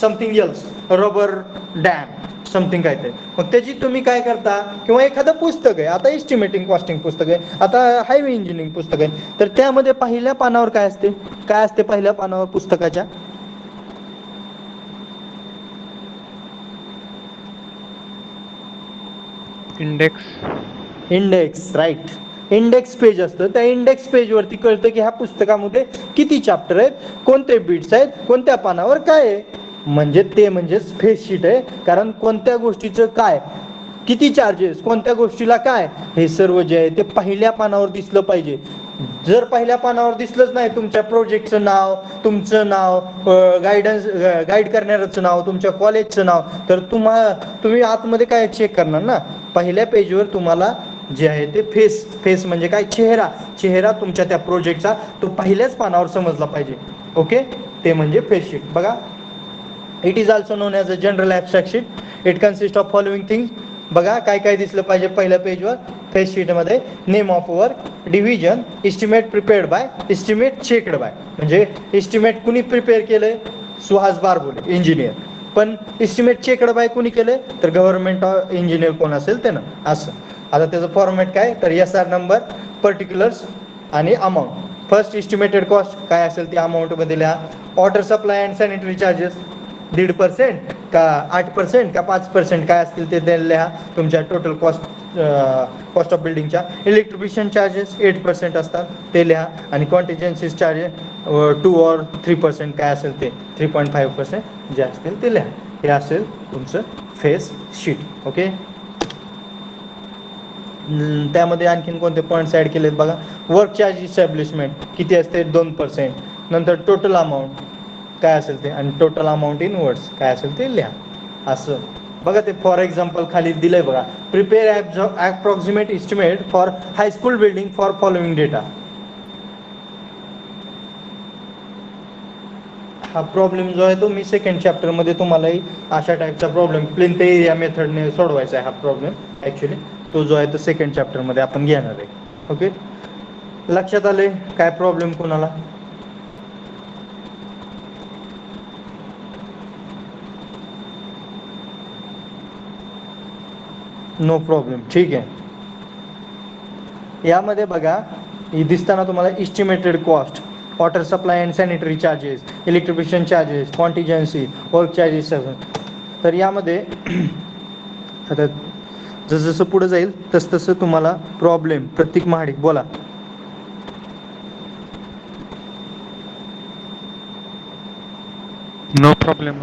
something else rubber dam something काय ते. मग त्याची तुम्ही काय करता किंवा एखादं पुस्तक आहे. आता एस्टिमेटिंग कॉस्टिंग पुस्तक आहे. आता हायवे इंजिनिअरिंग पुस्तक आहे. तर त्यामध्ये पहिल्या पानावर काय असते पहिल्या पानावर पुस्तकाच्या इंडेक्स राईट. इंडेक्स पेज असतं. त्या इंडेक्स पेजवरती कळतं की ह्या पुस्तकामध्ये किती चॅप्टर आहेत कोणते बीट्स आहेत कोणत्या पानावर काय आहे. म्हणजे फेस शीट आहे. कारण कोणत्या गोष्टीचं काय किती चार्जेस कोणत्या गोष्टीला काय हे सर्व जे आहे ते पहिल्या पानावर दिसलं पाहिजे. जर पहिल्या पानावर दिसलंच नाही तुमच्या प्रोजेक्टचं नाव तुमचं नाव गाईड करणाऱ्याचं नाव तुमच्या कॉलेजचं नाव तर तुम्ही आतमध्ये काय चेक करणार ना. पहिल्या पेजवर तुम्हाला जे आहे ते फेस म्हणजे काय चेहरा तुमच्या त्या प्रोजेक्टचा तो पहिल्याच पानावर समजला पाहिजे. ओके ते म्हणजे फेस शीट. बघा it is also known as a general abstract sheet. It consist of following things. बघा काय दिसलं पाहिजे पहिल्या पेजवर फेस शीटमध्ये name of work division estimate prepared by estimate checked by. म्हणजे इस्टिमेट कुणी प्रिपेअर केलंय सुहास बारबोले इंजिनियर. पण इस्टिमेट चेक्ड बाय कुणी केलंय तर गव्हर्नमेंट इंजिनियर कोण असेल त्यानं. असं आता त्याचं फॉर्मॅट काय तर SR नंबर पर्टिक्युलर्स आणि अमाऊंट. फर्स्ट इस्टिमेटेड कॉस्ट काय असेल ती अमाऊंटमध्ये लिहा. Water supply and sanitary charges 1.5% का 8% का 5% काय असतील ते लिहा तुमच्या टोटल कॉस्ट ऑफ बिल्डिंगच्या. इलेक्ट्रिशियन चार्जेस 8% असतात ते लिहा आणि कॉन्टिजेन्सीज चार्जेस 2 or 3% काय असेल ते 3.5% जे असतील ते लिहा. हे असेल तुमचं फेस शीट. ओके त्यामध्ये आणखीन कोणते पॉईंट्स ॲड केलेत बघा. वर्क चार्ज इस्टॅब्लिशमेंट किती असते 2%. नंतर टोटल अमाऊंट काय असेल ते आणि टोटल अमाऊंट इन वर्ड्स काय असेल ते लिहा. असं बघा ते फॉर एक्झाम्पल खाली दिलंय बघा. Prepare approximate estimate for high school building for following data. हा प्रॉब्लेम जो आहे तो मी 2nd चॅप्टरमध्ये तुम्हालाही अशा टाईपचा प्रॉब्लेम प्लिंथ एरिया मेथडने सोडवायचा आहे. हा प्रॉब्लेम ॲक्च्युली तो जो आहे तो 2nd चॅप्टरमध्ये आपण घेणार आहे. ओके लक्षात आले काय प्रॉब्लेम कोणाला. नो प्रॉब्लेम ठीक आहे. यामध्ये बघा दिसताना तुम्हाला estimated cost water supply and sanitary charges electrician charges contingency work charges. तर यामध्ये आता जसं पुढे जाईल तसं तुम्हाला प्रॉब्लेम प्रतीक महाडिक बोला. No problem.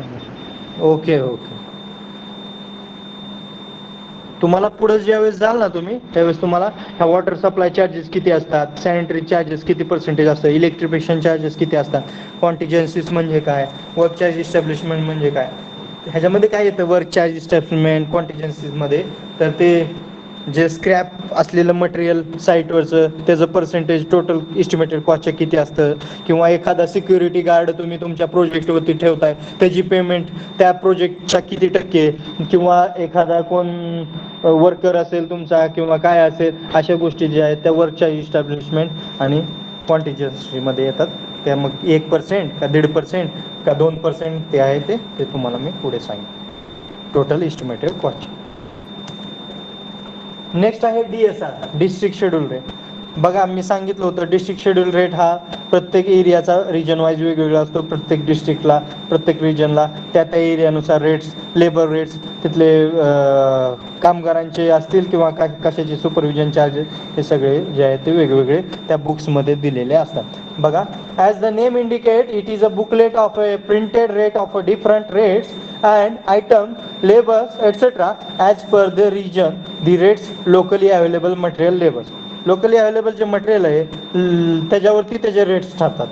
ओके तुम्हाला पुढे ज्यावेळेस जाल ना तुम्ही त्यावेळेस तुम्हाला ह्या वॉटर सप्लाय चार्जेस किती असतात सॅनिटरी चार्जेस किती % असतात इलेक्ट्रिफिकेशन चार्जेस किती असतात कॉन्टिजन्सीज म्हणजे काय वर्क चार्ज इस्टॅब्लिशमेंट म्हणजे काय ह्याच्यामध्ये काय येतं वर्क चार्ज इस्टॅब्लिशमेंट कॉन्टिजन्सीजमध्ये तर ते जे स्क्रॅप असलेलं मटेरियल साईटवरचं त्याचं पर्सेंटेज टोटल इस्टिमेटेड कॉस्टच्या किती असतं, किंवा एखादा सिक्युरिटी गार्ड तुम्ही तुमच्या प्रोजेक्टवरती ठेवताय त्याची पेमेंट त्या प्रोजेक्टच्या किती टक्के, किंवा एखादा कोण वर्कर असेल तुमचा किंवा काय असेल, अशा गोष्टी ज्या आहेत त्या वर्कच्या इस्टॅब्लिशमेंट आणि क्वांटिटीमध्ये येतात. त्या मग 1% का 1.5% का 2% ते आहे ते तुम्हाला मी पुढे सांगेन टोटल इस्टिमेटेड कॉस्ट. नेक्स्ट आहे DSR, डिस्ट्रिक्ट शेड्यूल रेट. बघा मी सांगितलं होतं डिस्ट्रिक्ट शेड्यूल रेट हा प्रत्येक एरियाचा रिजन वाईज वेगवेगळा असतो. प्रत्येक डिस्ट्रिक्टला प्रत्येक रिजनला त्या एरियानुसार रेट्स, लेबर रेट्स, तिथले कामगारांचे असतील किंवा कशाचे सुपरविजन चार्जेस, हे सगळे जे आहेत ते वेगवेगळे त्या बुक्समध्ये दिलेले असतात. बघा, as the name indicate it is a booklet of a printed rate of a different rates and item, labors, etc. as per the region, the rates locally available material labors. Locally available जे मटेरियल आहे त्याच्यावरती त्याचे रेट्स ठरतात.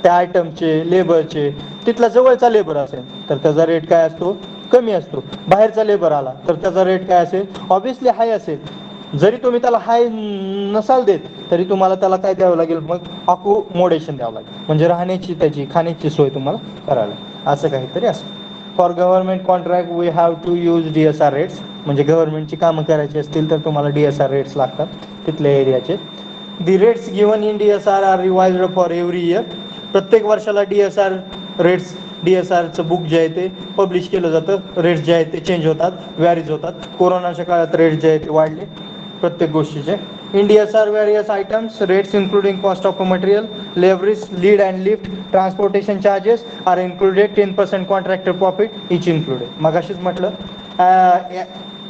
त्या आयटमचे, लेबरचे. तिथला जवळचा लेबर असेल तर त्याचा रेट काय असतो, कमी असतो. बाहेरचा लेबर आला तर त्याचा रेट काय असेल, ऑब्विसली हाय असेल. जरी तुम्ही त्याला हाय नसाल देत तरी तुम्हाला त्याला काय द्यावं लागेल, मग अकोमोडेशन द्यावं लागेल, म्हणजे राहण्याची त्याची खाण्याची सोय तुम्हाला करावी लागेल, असं काहीतरी असतं. For government contract we have to use DSR rates, म्हणजे गव्हर्नमेंटची कामं करायची असतील तर तुम्हाला DSR रेट्स लागतात तिथल्या एरियाचे. The rates given in DSR are revised for every year. प्रत्येक वर्षाला DSR रेट्स, DSRचं बुक जे आहे ते पब्लिश केलं जातं. रेट्स जे आहेत ते चेंज होतात, व्हॅरीज होतात. कोरोनाच्या काळात रेट्स जे आहेत ते वाढले प्रत्येक गोष्टीचे. In DSR various items, rates including cost of material, leverage, lead and lift, transportation charges are included. 10% contractor profit each included. मगाशीच म्हटलं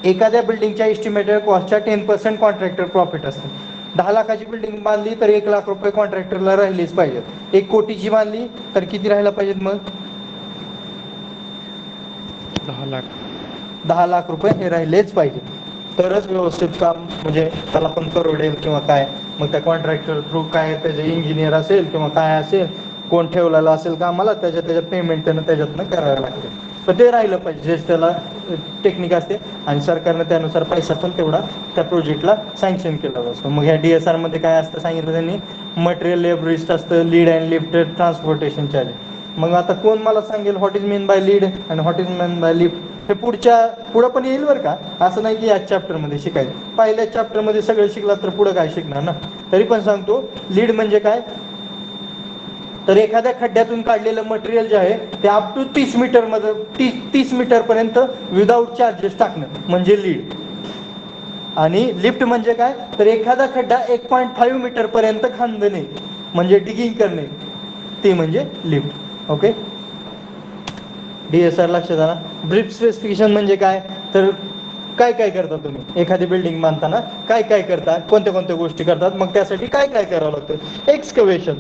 एखाद्या बिल्डिंगच्या एस्टिमेटेड कॉस्टच्या 10% कॉन्ट्रॅक्टर प्रॉफिट असते. 10 लाखाची बिल्डिंग बांधली तर 1 लाख रुपये कॉन्ट्रॅक्टरला राहिलेच पाहिजेत. 1 कोटीची बांधली तर किती राहायला पाहिजेत, मग 10 लाख रुपये हे राहिलेच पाहिजे, तरच व्यवस्थित काम म्हणजे त्याला पण परवडेल किंवा काय. मग त्या कॉन्ट्रॅक्टर थ्रू काय त्याचे इंजिनियर असेल किंवा काय असेल, कोण ठेवलेला असेल कामाला, त्याच्या पेमेंट त्यानं त्याच्यातनं करायला लागते. पण ते राहिलं पाहिजे, जे त्याला टेक्निक असते, आणि सरकारनं त्यानुसार पैसा पण तेवढा त्या प्रोजेक्टला सँक्शन केला असतो. मग ह्या DSR मध्ये काय असतं सांगितलं त्यांनी, मटेरियल लेबरिस्ट असतं, lead and lift, transportation charge. मग आता कोण मला सांगेल what is mean by lead आणि what is mean by lift, हे पुढं पण येईल बरं का. असं नाही की याच चॅप्टरमध्ये शिकायचं, पहिल्या चॅप्टरमध्ये सगळं शिकला तर पुढं काय शिकणार ना. तरी पण सांगतो, लीड म्हणजे काय, तर एखाद्या खड्ड्यातून काढलेलं मटेरियल जे आहे ते अप टू 30 मीटरमध्ये 30 मीटरपर्यंत विदाऊट चार्जेस टाकणं म्हणजे लीड. आणि लिफ्ट म्हणजे काय, तर एखादा खड्डा 1.5 मीटरपर्यंत खांदणे म्हणजे डिगिंग करणे, ते म्हणजे लिफ्ट. ओके, DSR लक्षात आला. ब्रीफ स्पेसिफिकेशन म्हणजे काय, तर काय काय करता तुम्ही एखादी बिल्डिंग बांधताना, काय काय करता, कोणत्या कोणत्या गोष्टी करतात, मग त्यासाठी काय काय करावं लागतं. Excavation,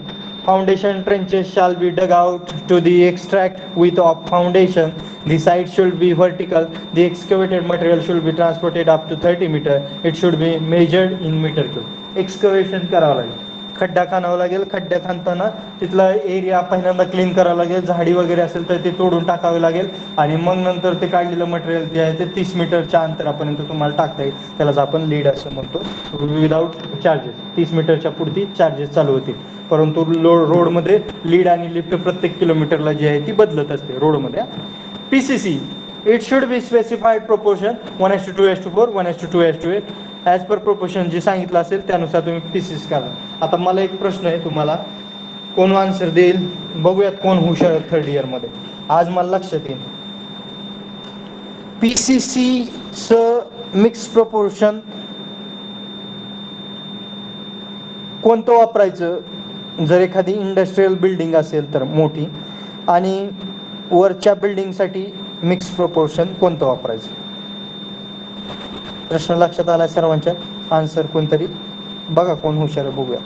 foundation trenches shall be dug out to the extract width of foundation. The site should be vertical. The excavated material should be transported up to 30 meter. It should be measured in meter cube. Excavation करावं लागेल, खड्डा खाणावं लागेल. खड्डा खाणताना तिथला एरिया पहिल्यांदा क्लीन करावं लागेल. झाडी वगैरे असेल तर ते तोडून टाकावे लागेल, आणि मग नंतर ते काढलेलं मटेरियल जे आहे ते 30 मीटरच्या अंतरापर्यंत तुम्हाला टाकता येईल. त्यालाच आपण लीड असं म्हणतो, विदाऊट चार्जेस. 30 मीटरच्या पुढती चार्जेस चालू होतील, परंतु रोडमध्ये लीड आणि लिफ्ट प्रत्येक किलोमीटरला जी आहे ती बदलत असते रोडमध्ये. PCC, it should be specified proportion 1:2:4, 1:2:8. As per proportion जे सांगितलं असेल त्यानुसार तुम्ही PCC करा. आता मला एक प्रश्न आहे तुम्हाला, कोण आन्सर देईल बघूयात, कोण हुशार थर्ड इयरमध्ये आज मला लक्षात येईल. PCCचं मिक्स प्रोपोर्शन कोणतं वापरायचं जर एखादी इंडस्ट्रीयल बिल्डिंग असेल तर मोठी, आणि वरच्या बिल्डिंगसाठी मिक्स प्रोपोर्शन कोणतं वापरायचं. प्रश्न लक्षात आला सर्वांच्या, आन्सर कोणतरी बघा कोण हुशार आहे बघूया.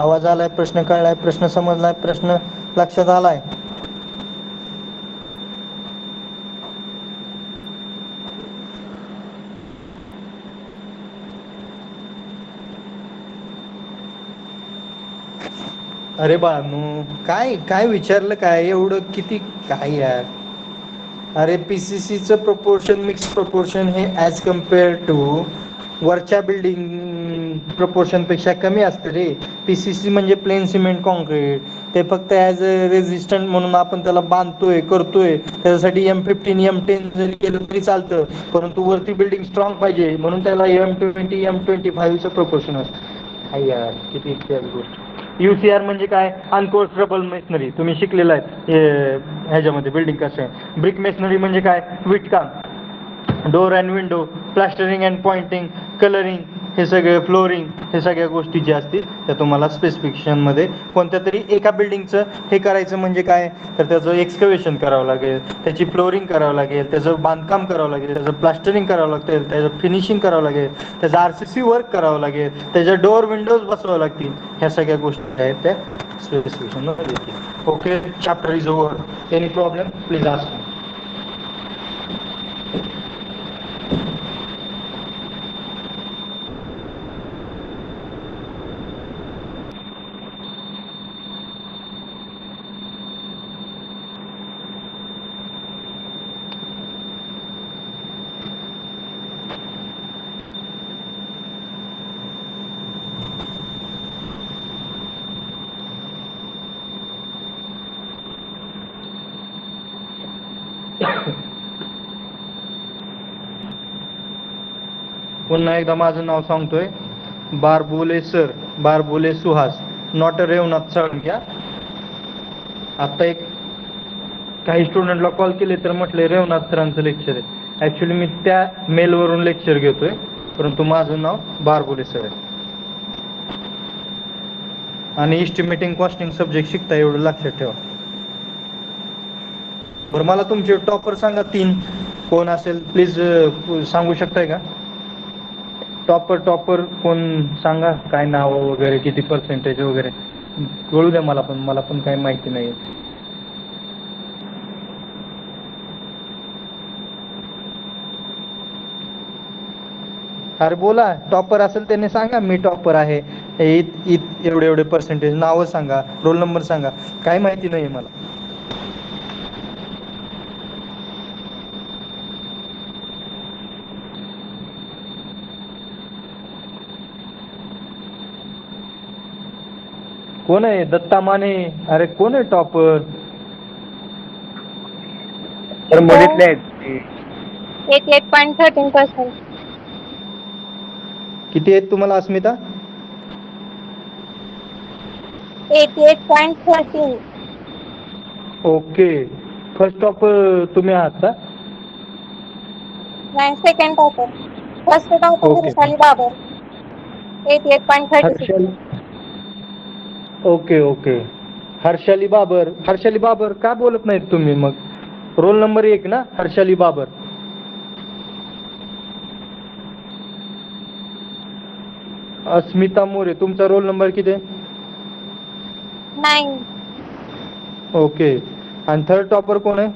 आवाज आलाय, प्रश्न कळलाय, प्रश्न समजलाय, प्रश्न लक्षात आलाय. अरे बाळांनो, काय काय विचारलं काय एवढं किती काय यार. अरे पीसीसीचं प्रपोर्शन मिक्स प्रपोर्शन हे ॲज कम्पेअर टू वरच्या बिल्डिंग प्रपोर्शनपेक्षा कमी असतं रे. पीसीसी म्हणजे प्लेन सिमेंट कॉन्क्रीट, ते फक्त ॲज अ रेझिस्टंट म्हणून आपण त्याला बांधतोय करतोय, त्याच्यासाठी M15 M10 जरी केलं तरी चालतं, परंतु वरती बिल्डिंग स्ट्रॉंग पाहिजे म्हणून त्याला M20 M25चं प्रपोर्शन असतं. हाय यार किती गोष्ट. UCR म्हणजे काय, अनकोर्सरेबल मेसनरी, तुम्ही शिकलेला आहे ह्याच्यामध्ये बिल्डिंग कसं आहे. ब्रिक मेसनरी म्हणजे काय, विटकाम, door and window, plastering and pointing, colouring, हे सगळे फ्लोरिंग, हे सगळ्या गोष्टी ज्या असतील त्या तुम्हाला स्पेसिफिकेशनमध्ये कोणत्या तरी एका बिल्डिंगचं हे करायचं म्हणजे काय, तर त्याचं एक्सकवेशन करावं लागेल, त्याची फ्लोरिंग करावं लागेल, त्याचं बांधकाम करावं लागेल, त्याचं प्लास्टरिंग करावं लागेल, त्याचं फिनिशिंग करावं लागेल, त्याचं RCC वर्क करावं लागेल, त्याच्या डोअर विंडोज बसवावं लागतील. ह्या सगळ्या गोष्टी आहेत त्या स्पेसिफिकेशनमध्ये येतील. Okay, chapter is over. Any problem please ask. पुन्हा एकदा माझं नाव सांगतोय, Barbole sir, Barbole Suhas, not a Revnath Salunkya. आता एक काही स्टुडंटला कॉल केले तर म्हटले रेवनाथ सरांचं लेक्चर आहे. ॲक्च्युली मी त्या मेलवरून लेक्चर घेतोय, परंतु माझं नाव बारबोले सर आहे. आणि इस्टिमेटिंग कॉस्टिंग सब्जेक्ट शिकता, एवढं लक्षात ठेवा. बरं, मला तुमचे टॉपर सांगा 3 कोण असेल प्लीज, सांगू शकताय का? टॉपर कोण सांगा, काय नाव वगैरे, किती पर्सेंटेज वगैरे कळू द्या मला पण काही माहिती नाही. अरे बोला, टॉपर असेल त्याने सांगा मी टॉपर आहे, एवढे पर्सेंटेज, नावं सांगा, रोल नंबर सांगा, काय माहिती नाही मला. कोण आहे? दत्ता माने. अरे कोण आहे टॉपर? तर मुलीतले आहेत. 88.13%. किती आहेत तुम्हाला अस्मिता? 88.13. ओके, फर्स्ट टॉपर तुम्ही आहात का? नाही, second topper. First topper okay. Harshali Babar 88.36. Harshal. Okay, Harshali Babar का बोलत नाहीत तुम्ही मग? रोल नंबर 1 ना, हर्षाली बाबर. अस्मिता मोरे, तुमचा रोल नंबर किती आहे? 9. ओके, आणि थर्ड टॉपर कोण आहे?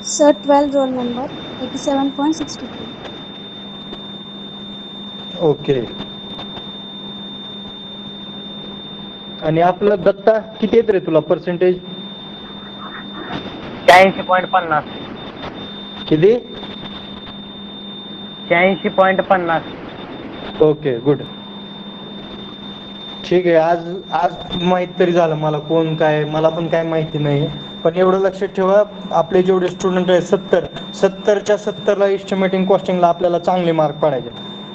Sir, 12 roll number 87.62. ओके, आणि आपलं दत्ता किती येत रे तुला पर्सेंटेज? 86.50. किती? 86.50. Okay, good. ठीक आहे, आज माहित तरी झालं मला कोण काय, मला पण काय माहिती नाही. पण एवढं लक्षात ठेवा, आपले जेवढे स्टुडंट आहेत 70च्या 70ला इस्टिमेटिंग कॉस्टिंगला आपल्याला चांगले मार्क पडायचे.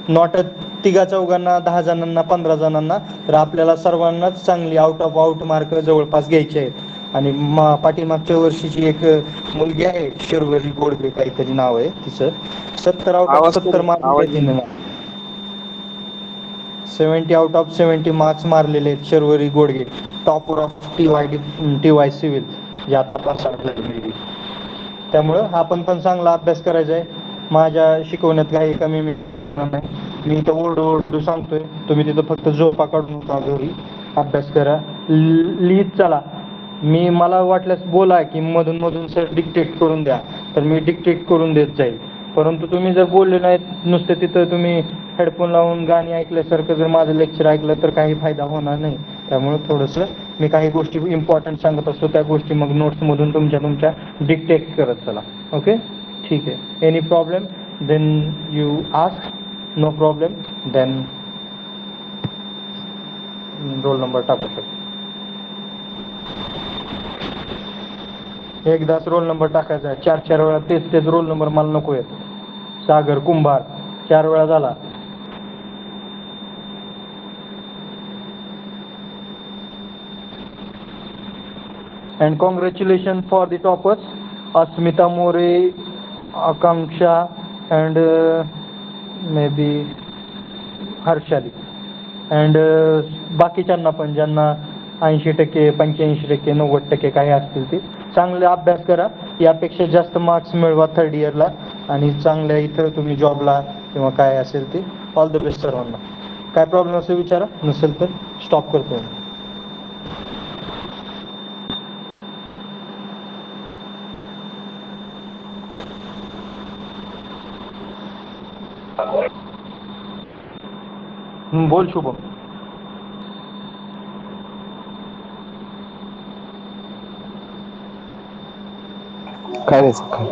नॉट 3-4 10 जणांना 15 जणांना, तर आपल्याला सर्वांनाच चांगली आउट ऑफ आउट मार्क जवळपास घ्यायचे आहेत. आणि पाठीमागच्या वर्षीची एक मुलगी आहे, शर्वरी गोडबे काहीतरी नाव आहे तिचं, 70 आउट ऑफ 70 मार्क घेतले. 70 आउट ऑफ 70 मार्क्स मारलेले आहेत Sharvari Godge, topper of TY civil, जे आता पास आउट झाली. त्यामुळं आपण पण चांगला अभ्यास करायचा आहे. माझ्या शिकवण्यात काही कमी नाही, मी इथं ओरडू सांगतोय, तुम्ही तिथं फक्त झोपा काढून होता घरी, अभ्यास करा, लिहित चला. मला वाटल्यास बोला की मधून सर डिक्टेट करून द्या, तर मी डिक्टेट करून देत जाईल. परंतु तुम्ही जर बोलले नाहीत, नुसते तिथं तुम्ही हेडफोन लावून गाणी ऐकल्यासारखं जर माझं लेक्चर ऐकलं तर काही फायदा होणार नाही. त्यामुळे थोडंसं मी काही गोष्टी इम्पॉर्टंट सांगत असतो, त्या गोष्टी मग नोट्समधून तुमच्या डिक्टेट करत चला. ओके, ठीक आहे. Any problem then you ask. No problem then roll number टाकू शकतो. एकदाच रोल नंबर टाकायचा आहे. 4 वेळा तेच रोल नंबर मला नको आहेत. सागर कुंभार 4 वेळा झाला. And congratulations for the toppers, Asmita More, Akanksha, and maybe Harshali. And बाकीच्यांना पण ज्यांना 80%, 85%, 90% काही असतील ते चांगले अभ्यास करा. यापेक्षा जास्त मार्क्स मिळवा थर्ड इयरला आणि चांगल्या इथं तुम्ही जॉबला किंवा काय असेल ते. ऑल द बेस्ट सर्वांना. काय प्रॉब्लेम असेल विचारा, नसेल तर स्टॉप करतो. बोल शुभम. काय नाही सर.